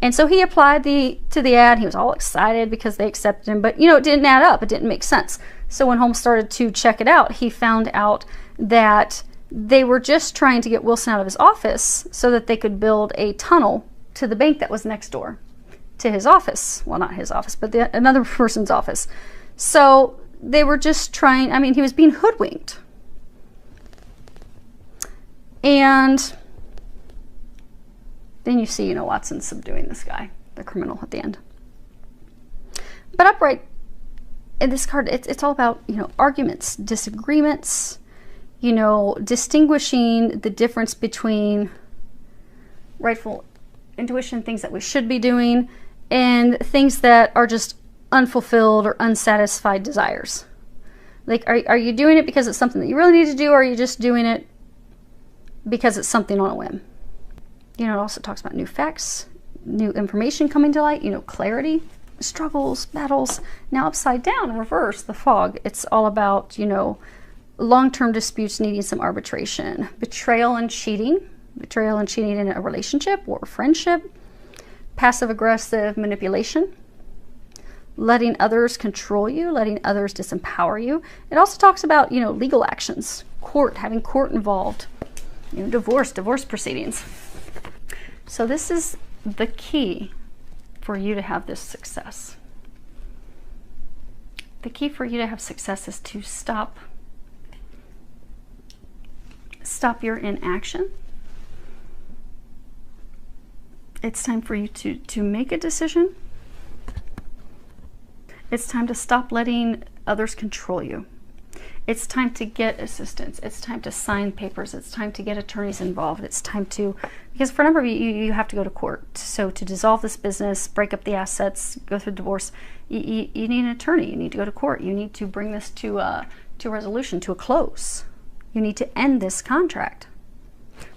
And so he applied to the ad. He was all excited because they accepted him, but you know, it didn't add up. It didn't make sense. So when Holmes started to check it out, he found out that they were just trying to get Wilson out of his office so that they could build a tunnel to the bank that was next door to his office. Well, not his office, but another person's office. So they were just trying, I mean, he was being hoodwinked. And then you see, you know, Watson subduing this guy, the criminal, at the end. But upright, in this card, it's all about, you know, arguments, disagreements, you know, distinguishing the difference between rightful intuition, things that we should be doing, and things that are just unfulfilled or unsatisfied desires. Like, are you doing it because it's something that you really need to do, or are you just doing it because it's something on a whim. You know, it also talks about new facts, new information coming to light, you know, clarity, struggles, battles. Now upside down, reverse, the fog, it's all about, you know, long-term disputes needing some arbitration, betrayal and cheating in a relationship or a friendship, passive-aggressive manipulation, letting others control you, letting others disempower you. It also talks about, you know, legal actions, court, having court involved, you know, divorce proceedings. So this is the key for you to have this success. The key for you to have success is to stop your inaction. It's time for you to make a decision. It's time to stop letting others control you. It's time to get assistance. It's time to sign papers. It's time to get attorneys involved. It's time to, because for a number of you, you have to go to court. So to dissolve this business, break up the assets, go through divorce, you need an attorney. You need to go to court. You need to bring this to a resolution, to a close. You need to end this contract,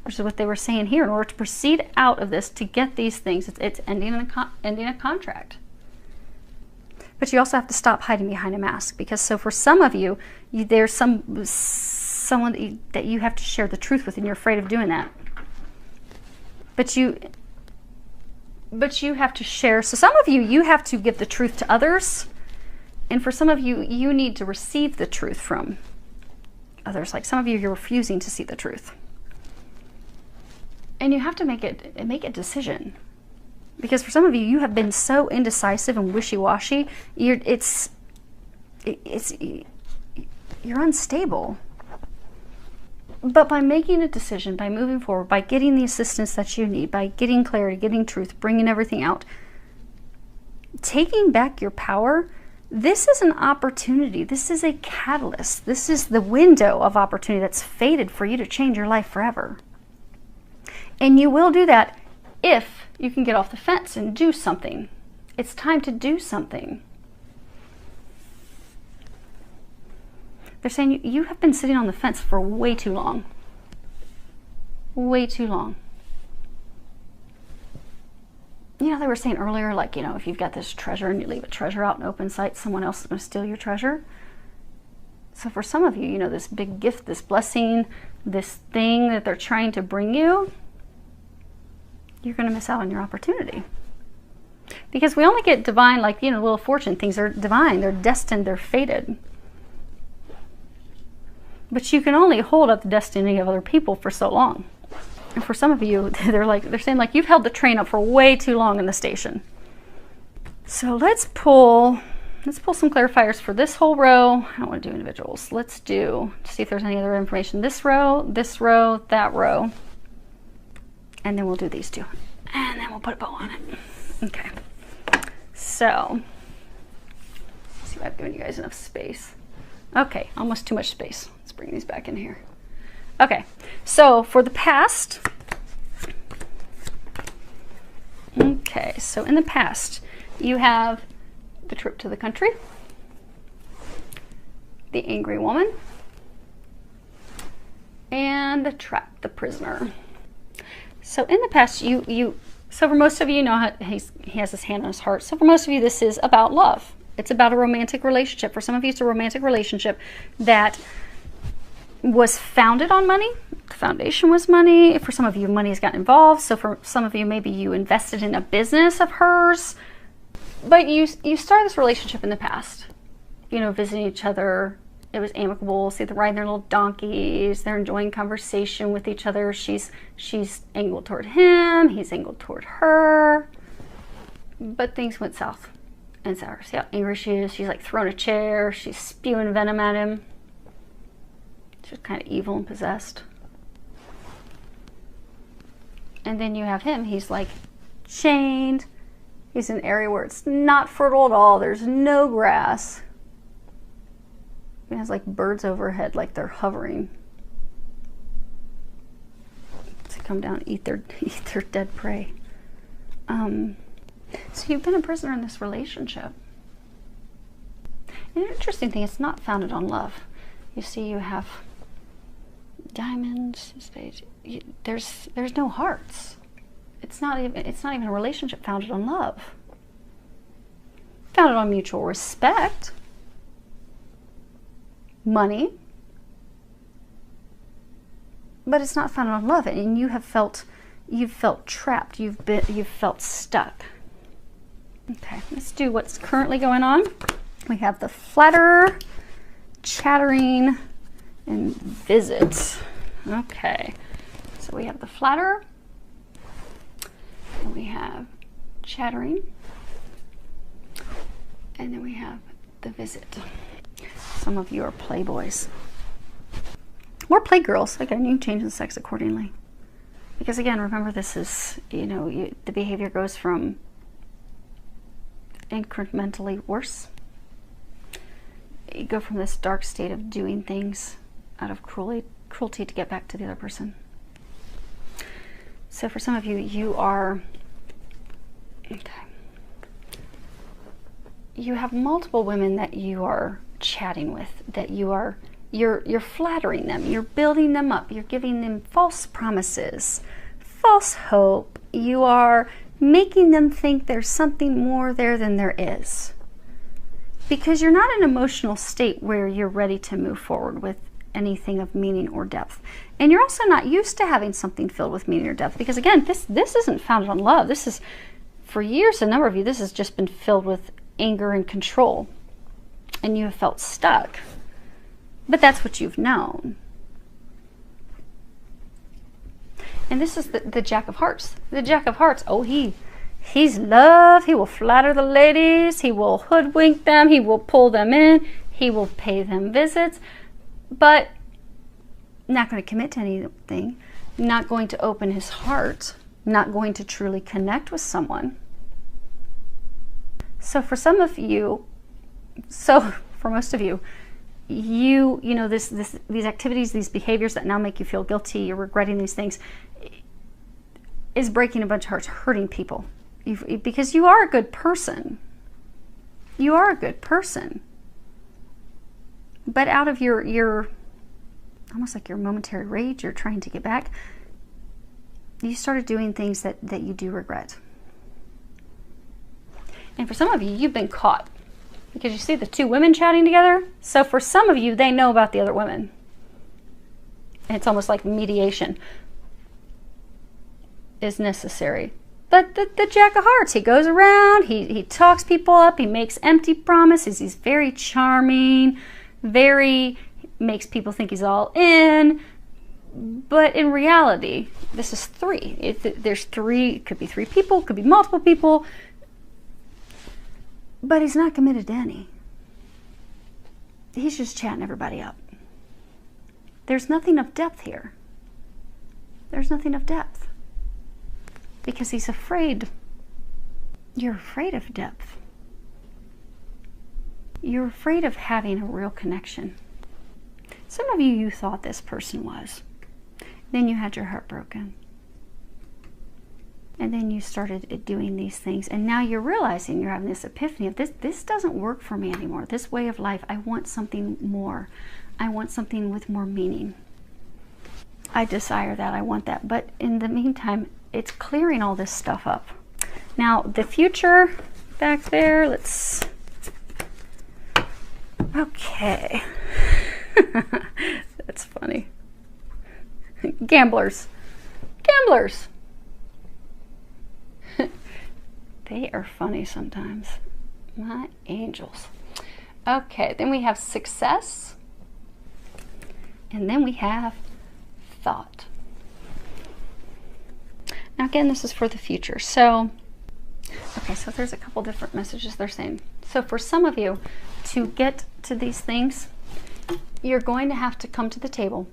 which is what they were saying here. In order to proceed out of this, to get these things, it's ending a contract. But you also have to stop hiding behind a mask, because so for some of you, there's someone that you have to share the truth with, and you're afraid of doing that. But you have to share. So some of you have to give the truth to others, and for some of you, you need to receive the truth from others. Like some of you, you're refusing to see the truth, and you have to make a decision. Because for some of you, you have been so indecisive and wishy-washy, you're unstable. But by making a decision, by moving forward, by getting the assistance that you need, by getting clarity, getting truth, bringing everything out, taking back your power, this is an opportunity. This is a catalyst. This is the window of opportunity that's fated for you to change your life forever. And you will do that if you can get off the fence and do something. It's time to do something. They're saying you have been sitting on the fence for way too long. Way too long. You know, they were saying earlier, like, you know, if you've got this treasure and you leave a treasure out in open sight, someone else is going to steal your treasure. So for some of you, you know, this big gift, this blessing, this thing that they're trying to bring you, you're going to miss out on your opportunity. Because we only get divine, like, you know, Wheel of Fortune, things are divine, they're destined, they're fated. But you can only hold up the destiny of other people for so long. And for some of you, they're saying, like, you've held the train up for way too long in the station. So let's pull some clarifiers for this whole row. I don't want to do individuals. Let's see if there's any other information. This row, that row. And then we'll do these two. And then we'll put a bow on it. Okay. So, let's see if I've given you guys enough space. Okay, almost too much space. Let's bring these back in here. Okay, so for the past. Okay, so in the past, you have the trip to the country, the angry woman, and the trap, the prisoner. So in the past, so for most of you, know how he has his hand on his heart. So for most of you, this is about love. It's about a romantic relationship. For some of you, it's a romantic relationship that was founded on money. The foundation was money. For some of you, money has gotten involved. So for some of you, maybe you invested in a business of hers. But you started this relationship in the past. You know, visiting each other. It was amicable. See, they're riding their little donkeys. They're enjoying conversation with each other. She's angled toward him. He's angled toward her. But things went south and sour. See how angry she is? She's like throwing a chair. She's spewing venom at him. She's kind of evil and possessed. And then you have him. He's like chained. He's in an area where it's not fertile at all. There's no grass. It has like birds overhead, like they're hovering to come down and eat their dead prey. So you've been a prisoner in this relationship. And the interesting thing, it's not founded on love. You see, you have Diamonds, spades. There's no hearts. It's not even a relationship founded on love. Founded on mutual respect, money, but it's not founded on love. And you've felt trapped. You've felt stuck. Okay, let's do what's currently going on. We have the flatterer, chattering, and visit. Okay, so we have the flatterer, and we have chattering, and then we have the visit. Some of you are playboys or playgirls. Again, you can change the sex accordingly, because again, remember, this is, the behavior goes from incrementally worse. You go from this dark state of doing things out of cruelty to get back to the other person. So for some of you, you are, okay, you have multiple women that you are chatting with, that you're flattering them, you're building them up, you're giving them false promises, false hope. You are making them think there's something more there than there is, because you're not in an emotional state where you're ready to move forward with anything of meaning or depth. And you're also not used to having something filled with meaning or depth, because again, this isn't founded on love. This is, for years, a number of you, this has just been filled with anger and control, and you have felt stuck. But that's what you've known. And this is the Jack of Hearts. The Jack of Hearts, oh, he's love. He will flatter the ladies. He will hoodwink them. He will pull them in. He will pay them visits. But not going to commit to anything. Not going to open his heart. Not going to truly connect with someone. So for some of you, for most of you, these activities, these behaviors that now make you feel guilty, you're regretting these things, is breaking a bunch of hearts, hurting people. Because you are a good person. You are a good person. But out of your almost like your momentary rage, you're trying to get back, you started doing things that you do regret. And for some of you, you've been caught. Because you see the two women chatting together. So for some of you, they know about the other women. And it's almost like mediation is necessary. But the Jack of Hearts, he goes around, he talks people up, he makes empty promises, he's very charming, makes people think he's all in. But in reality, this is three. There's three, it could be three people, it could be multiple people. But he's not committed to any. He's just chatting everybody up. There's nothing of depth here. There's nothing of depth. Because he's afraid. You're afraid of depth. You're afraid of having a real connection. Some of you thought this person was. Then you had your heart broken. And then you started doing these things, and now you're realizing, you're having this epiphany of this doesn't work for me anymore. This way of life, I want something more. I want something with more meaning. I desire that, I want that. But in the meantime, it's clearing all this stuff up. Now, the future back there, let's... Okay. That's funny. Gamblers. Gamblers. They are funny sometimes. My angels. Okay, then we have success. And then we have thought. Now again, this is for the future. So, okay, so there's a couple different messages they're saying. So for some of you, to get to these things, you're going to have to come to the table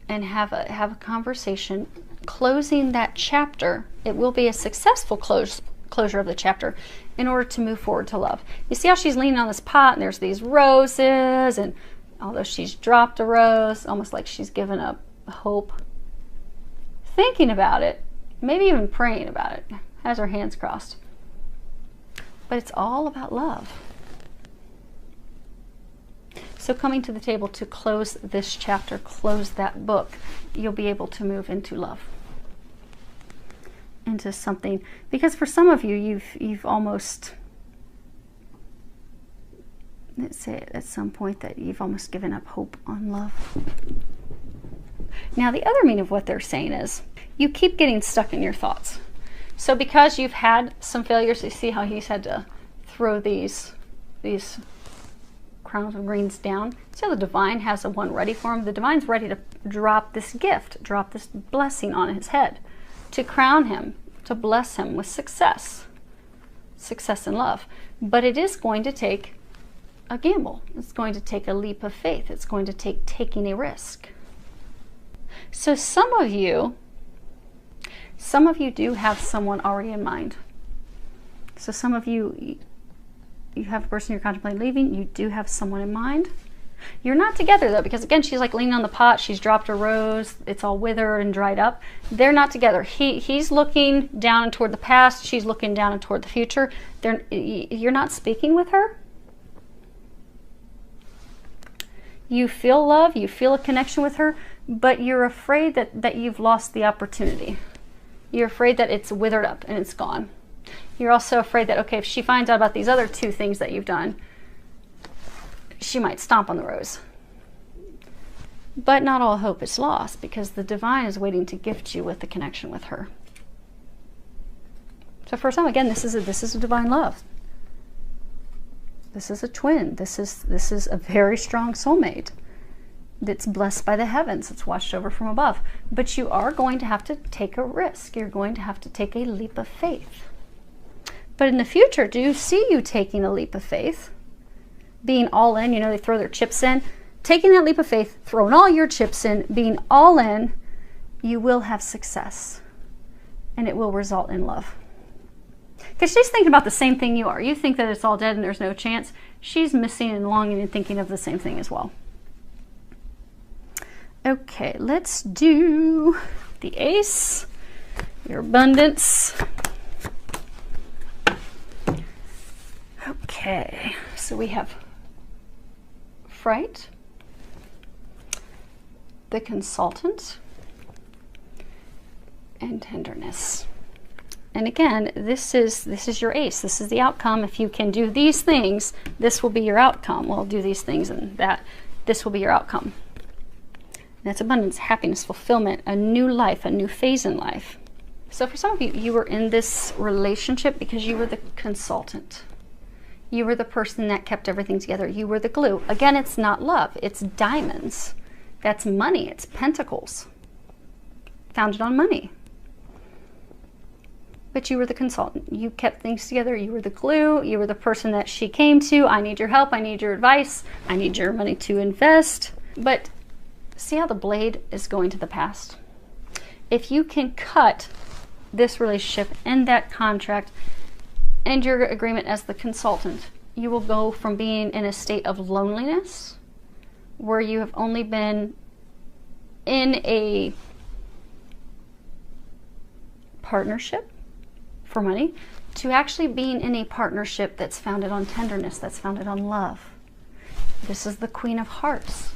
and have a conversation, closing that chapter. It will be a successful closure of the chapter in order to move forward to love. You see how she's leaning on this pot, and there's these roses, and although she's dropped a rose, almost like she's given up hope, thinking about it, maybe even praying about it, has her hands crossed. But it's all about love. So coming to the table to close this chapter, close that book, you'll be able to move into love, into something. Because for some of you, you've almost, let's say at some point that you've almost given up hope on love. Now the other meaning of what they're saying is you keep getting stuck in your thoughts. So because you've had some failures, you see how he's had to throw these crowns of greens down. So the divine has a one ready for him. The divine's ready to drop this gift, drop this blessing on his head, to crown him, to bless him with success in love. But it is going to take a gamble. It's going to take a leap of faith. It's going to take taking a risk. So some of you do have someone already in mind. So some of you have a person you're contemplating leaving. You do have someone in mind. You're not together though, because again, she's like leaning on the pot. She's dropped a rose. It's all withered and dried up. They're not together. He's looking down and toward the past. She's looking down and toward the future. You're not speaking with her. You feel love. You feel a connection with her, but you're afraid that you've lost the opportunity. You're afraid that it's withered up and it's gone. You're also afraid that, okay, if she finds out about these other two things that you've done, she might stomp on the rose. But not all hope is lost, because the divine is waiting to gift you with the connection with her. So for some, again, this is a divine love. This is a twin. This is a very strong soulmate that's blessed by the heavens. It's watched over from above. But you are going to have to take a risk. You're going to have to take a leap of faith. But in the future, do you see you taking a leap of faith? Being all in, you know, they throw their chips in. Taking that leap of faith, throwing all your chips in, being all in, you will have success. And it will result in love. Because she's thinking about the same thing you are. You think that it's all dead and there's no chance. She's missing and longing and thinking of the same thing as well. Okay, let's do the ace, your abundance. Okay, so we have fright, the consultant, and tenderness. And again, this is your ace. This is the outcome. If you can do these things, this will be your outcome. Well, do these things and this will be your outcome. And that's abundance, happiness, fulfillment, a new life, a new phase in life. So for some of you, you were in this relationship because you were the consultant. You were the person that kept everything together. You were the glue. Again, it's not love. It's diamonds. That's money. It's pentacles. Founded on money. But you were the consultant. You kept things together. You were the glue. You were the person that she came to. I need your help. I need your advice. I need your money to invest. But see how the blade is going to the past? If you can cut this relationship and that contract and your agreement as the consultant, you will go from being in a state of loneliness where you have only been in a partnership for money to actually being in a partnership that's founded on tenderness, that's founded on love. This is the Queen of Hearts.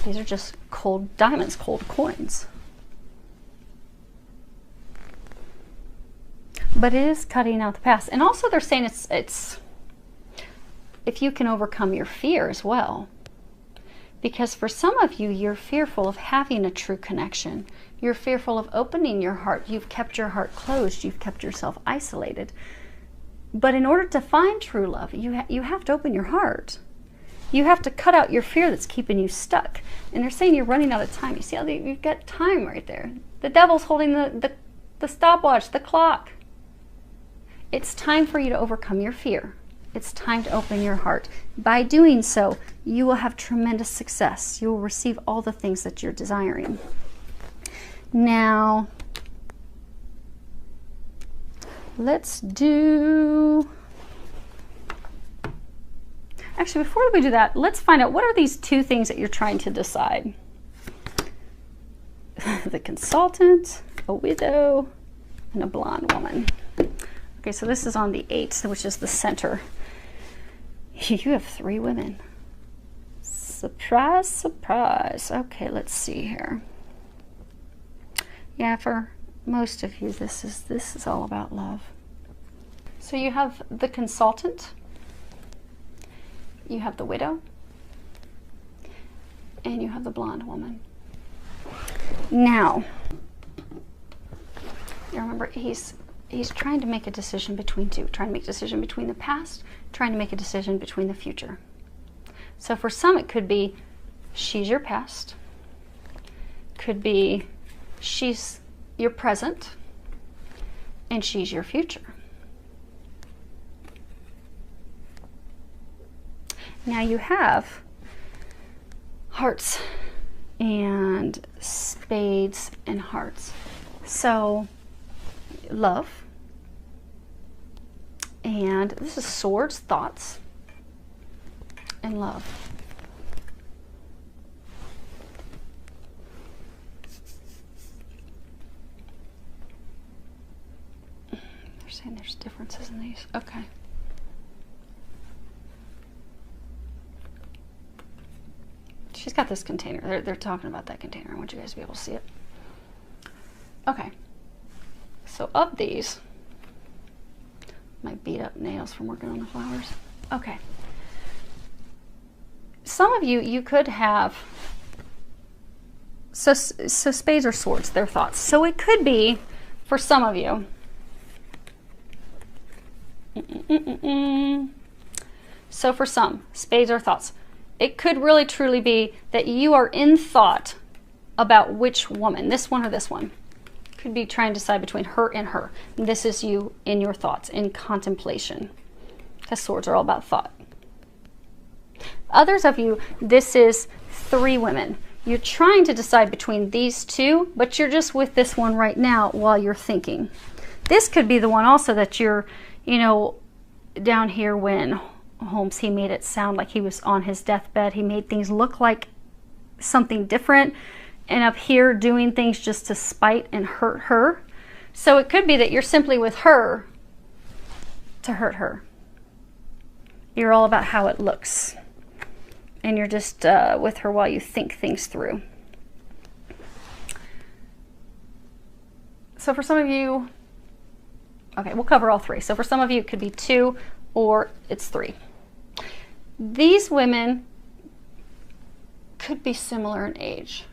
These are just cold diamonds, cold coins. But it is cutting out the past. And also they're saying it's if you can overcome your fear as well. Because for some of you, you're fearful of having a true connection. You're fearful of opening your heart. You've kept your heart closed. You've kept yourself isolated. But in order to find true love, you have to open your heart. You have to cut out your fear that's keeping you stuck. And they're saying you're running out of time. You see how you've got time right there. The devil's holding the stopwatch, the clock. It's time for you to overcome your fear. It's time to open your heart. By doing so, you will have tremendous success. You will receive all the things that you're desiring. Now, let's do... Actually, before we do that, let's find out what are these two things that you're trying to decide. The consultant, a widow, and a blonde woman. Okay, so this is on the 8th, which is the center. You have 3 women. Surprise, surprise. Okay, let's see here. Yeah, for most of you, this is all about love. So you have the consultant, you have the widow, and you have the blonde woman. Now, you remember, he's trying to make a decision between two, trying to make a decision between the past, trying to make a decision between the future. So for some, it could be she's your past, could be she's your present, and she's your future. Now you have hearts and spades and hearts. So love, and this is swords, thoughts, and love. They're saying there's differences in these. Okay. She's got this container. They're talking about that container. I want you guys to be able to see it. Okay. So of these, my beat up nails from working on the flowers. Okay. Some of you could have, so spades or swords, they're thoughts. So it could be, for some of you, so for some, spades are thoughts. It could really truly be that you are in thought about which woman, this one or this one. Could be trying to decide between her and her. And this is you in your thoughts, in contemplation. Because swords are all about thought. Others of you, this is 3 women. You're trying to decide between these 2, but you're just with this one right now while you're thinking. This could be the one also that you're, you know, down here when Holmes, he made it sound like he was on his deathbed. He made things look like something different, and up here doing things just to spite and hurt her. So it could be that you're simply with her to hurt her. You're all about how it looks, and you're just with her while you think things through. So for some of you, okay, we'll cover all 3. So for some of you, it could be 2 or it's 3. These women could be similar in age.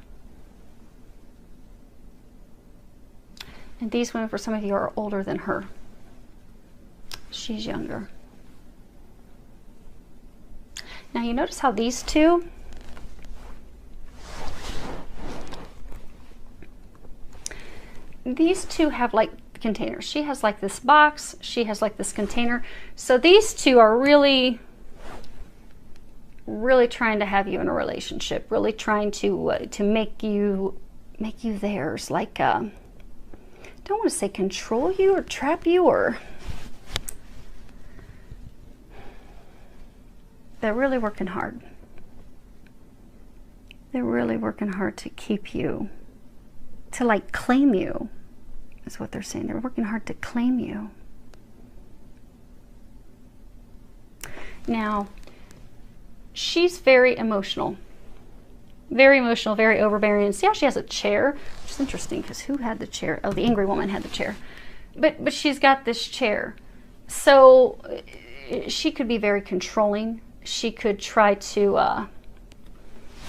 And these women, for some of you, are older than her. She's younger. Now you notice how these 2, have like containers. She has like this box, she has like this container. So these 2 are really trying to have you in a relationship, really trying to make you theirs. Like, I don't want to say control you or trap you, or they're really working hard. They're really working hard to keep you, to like claim you, is what they're saying. They're working hard to claim you. Now, she's very emotional, very overbearing. See how she has a chair, which is interesting because who had the chair? Oh, the angry woman had the chair. But she's got this chair. So she could be very controlling. She could try to,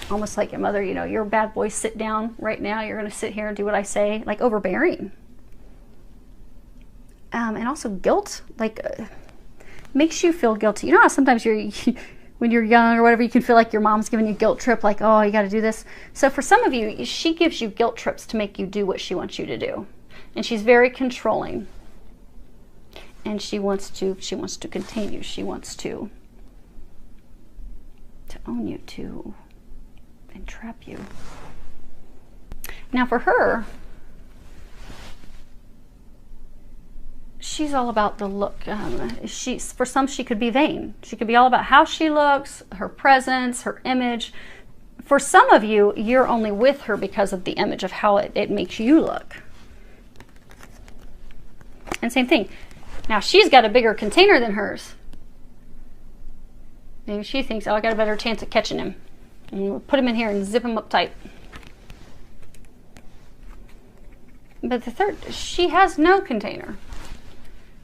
almost like your mother, you know, you're a bad boy, sit down right now. You're going to sit here and do what I say. Like overbearing. And also guilt, like makes you feel guilty. You know how sometimes when you're young or whatever, you can feel like your mom's giving you a guilt trip, like, oh, you got to do this. So for some of you, she gives you guilt trips to make you do what she wants you to do. And she's very controlling. And she wants to contain you. She wants to own you, to entrap you. Now for her, she's all about the look. For some, she could be vain. She could be all about how she looks, her presence, her image. For some of you, you're only with her because of the image of how it makes you look. And same thing. Now, she's got a bigger container than hers. Maybe she thinks, oh, I got a better chance at catching him. And we'll put him in here and zip him up tight. But the third, she has no container.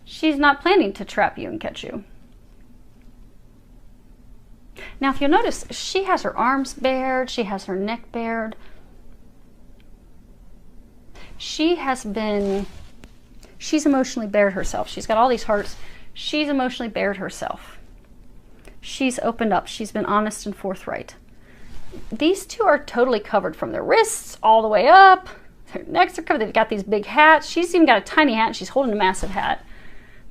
She's not planning to trap you and catch you. Now, if you'll notice, she has her arms bared. She has her neck bared. She's emotionally bared herself. She's got all these hearts. She's emotionally bared herself. She's opened up. She's been honest and forthright. These two are totally covered from their wrists all the way up. Their necks are covered. They've got these big hats. She's even got a tiny hat and she's holding a massive hat.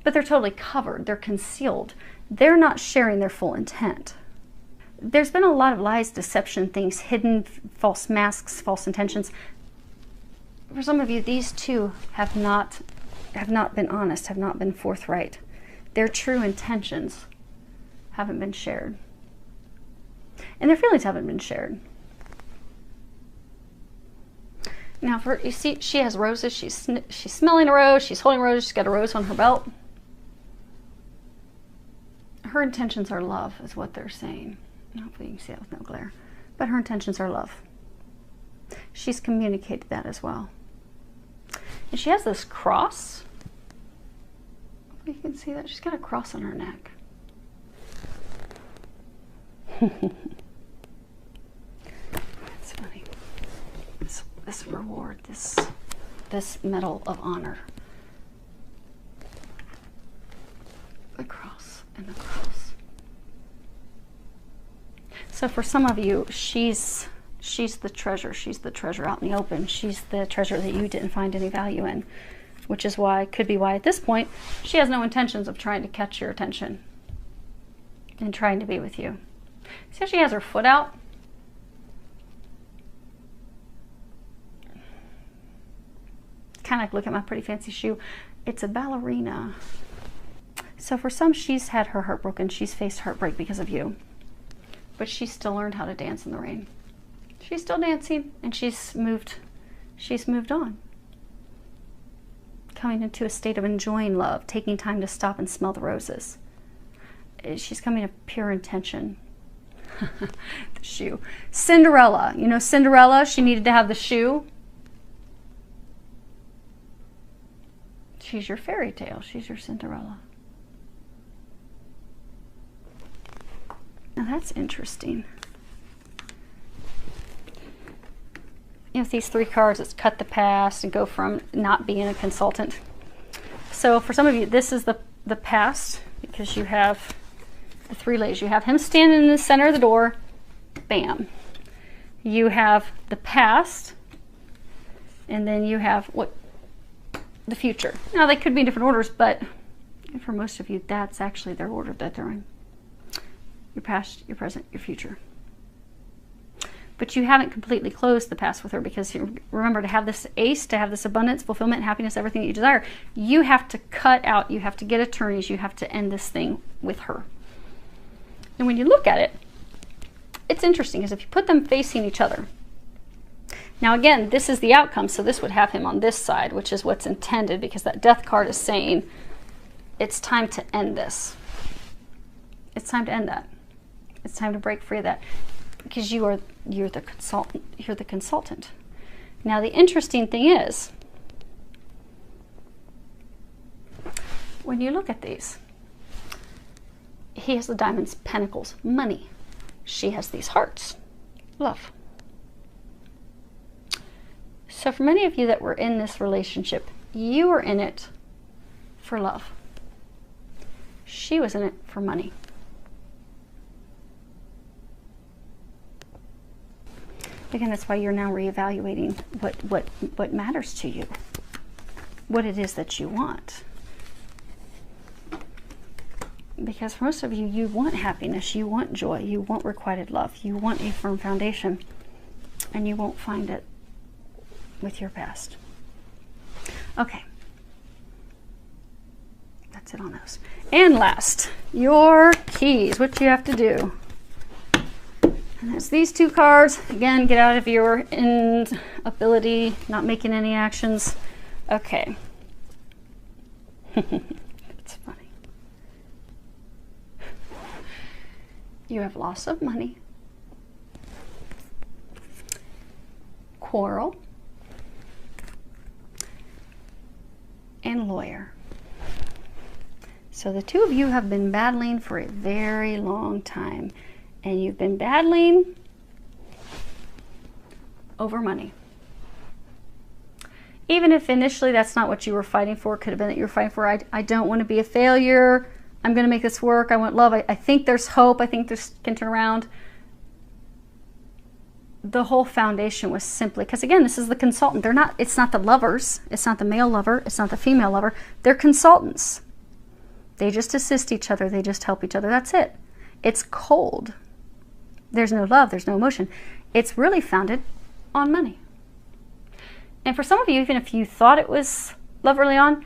But they're totally covered. They're concealed. They're not sharing their full intent. There's been a lot of lies, deception, things hidden, false masks, false intentions. For some of you, these two have not been honest, have not been forthright. Their true intentions haven't been shared. And their feelings haven't been shared. Now, you see, she has roses. She's smelling a rose. She's holding a rose. She's got a rose on her belt. Her intentions are love, is what they're saying. Hopefully you can see that with no glare. But her intentions are love. She's communicated that as well. And she has this cross. Hopefully you can see that. She's got a cross on her neck. That's funny. This reward, this medal of honor. The cross and the cross. So for some of you, she's the treasure. She's the treasure out in the open. She's the treasure that you didn't find any value in, which is why, could be why at this point, she has no intentions of trying to catch your attention and trying to be with you. See how she has her foot out? Kind of like, look at my pretty fancy shoe. It's a ballerina. So for some, she's had her heart broken. She's faced heartbreak because of you. But she's still learned how to dance in the rain. She's still dancing, and she's moved on. Coming into a state of enjoying love, taking time to stop and smell the roses. She's coming to pure intention. The shoe. Cinderella. You know Cinderella? She needed to have the shoe. She's your fairy tale. She's your Cinderella. Now that's interesting. You know, these three cards, it's cut the past and go from not being a consultant. So for some of you, this is the past, because you have the three ladies. You have him standing in the center of the door. Bam. You have the past, and then you have the future. Now they could be in different orders, but for most of you, that's actually their order that they're in. Your past, your present, your future. But you haven't completely closed the past with her, because remember, to have this ace, to have this abundance, fulfillment, happiness, everything that you desire, you have to cut out, you have to get attorneys, you have to end this thing with her. And when you look at it, it's interesting, because if you put them facing each other, now again, this is the outcome, so this would have him on this side, which is what's intended, because that death card is saying it's time to end this. It's time to end that. It's time to break free of that, because you're the consultant. You're the consultant. Now the interesting thing is, when you look at these, he has the diamonds, pentacles, money. She has these hearts, love. So for many of you that were in this relationship, you were in it for love. She was in it for money. Again, that's why you're now reevaluating what matters to you, what it is that you want. Because for most of you, you want happiness, you want joy, you want requited love, you want a firm foundation, and you won't find it with your past. Okay. That's it on those. And last, your keys, what you have to do. And that's these two cards. Again, get out of your inability, not making any actions. Okay. It's funny. You have loss of money, quarrel, and lawyer. So the two of you have been battling for a very long time, and you've been battling over money. Even if initially that's not what you were fighting for, it could have been that you were fighting for, I don't want to be a failure, I'm going to make this work, I want love, I think there's hope, I think this can turn around. The whole foundation was simply, because again, this is the consultant. It's not the lovers, it's not the male lover, it's not the female lover, they're consultants. They just assist each other, they just help each other, that's it. It's cold. There's no love, there's no emotion. It's really founded on money. And for some of you, even if you thought it was love early on,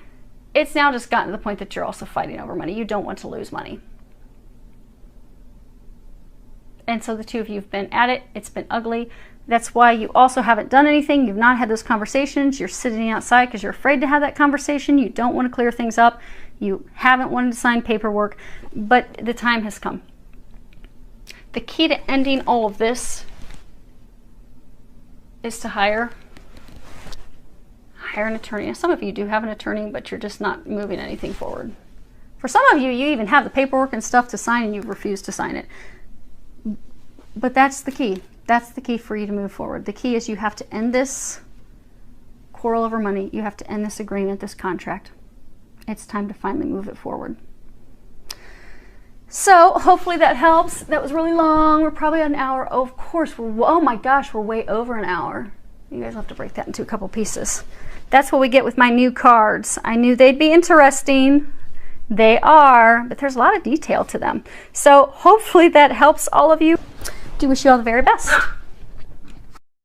it's now just gotten to the point that you're also fighting over money. You don't want to lose money. And so the two of you have been at it. It's been ugly. That's why you also haven't done anything. You've not had those conversations. You're sitting outside because you're afraid to have that conversation. You don't want to clear things up. You haven't wanted to sign paperwork, but the time has come. The key to ending all of this is to hire an attorney. Now, some of you do have an attorney, but you're just not moving anything forward. For some of you, you even have the paperwork and stuff to sign and you refuse to sign it. But that's the key. That's the key for you to move forward. The key is you have to end this quarrel over money. You have to end this agreement, this contract. It's time to finally move it forward. So hopefully that helps. That was really long. We're probably at an hour. Oh, of course, oh my gosh, we're way over an hour. You guys will have to break that into a couple pieces. That's what we get with my new cards. I knew they'd be interesting. They are, but there's a lot of detail to them. So hopefully that helps all of you. I do wish you all the very best.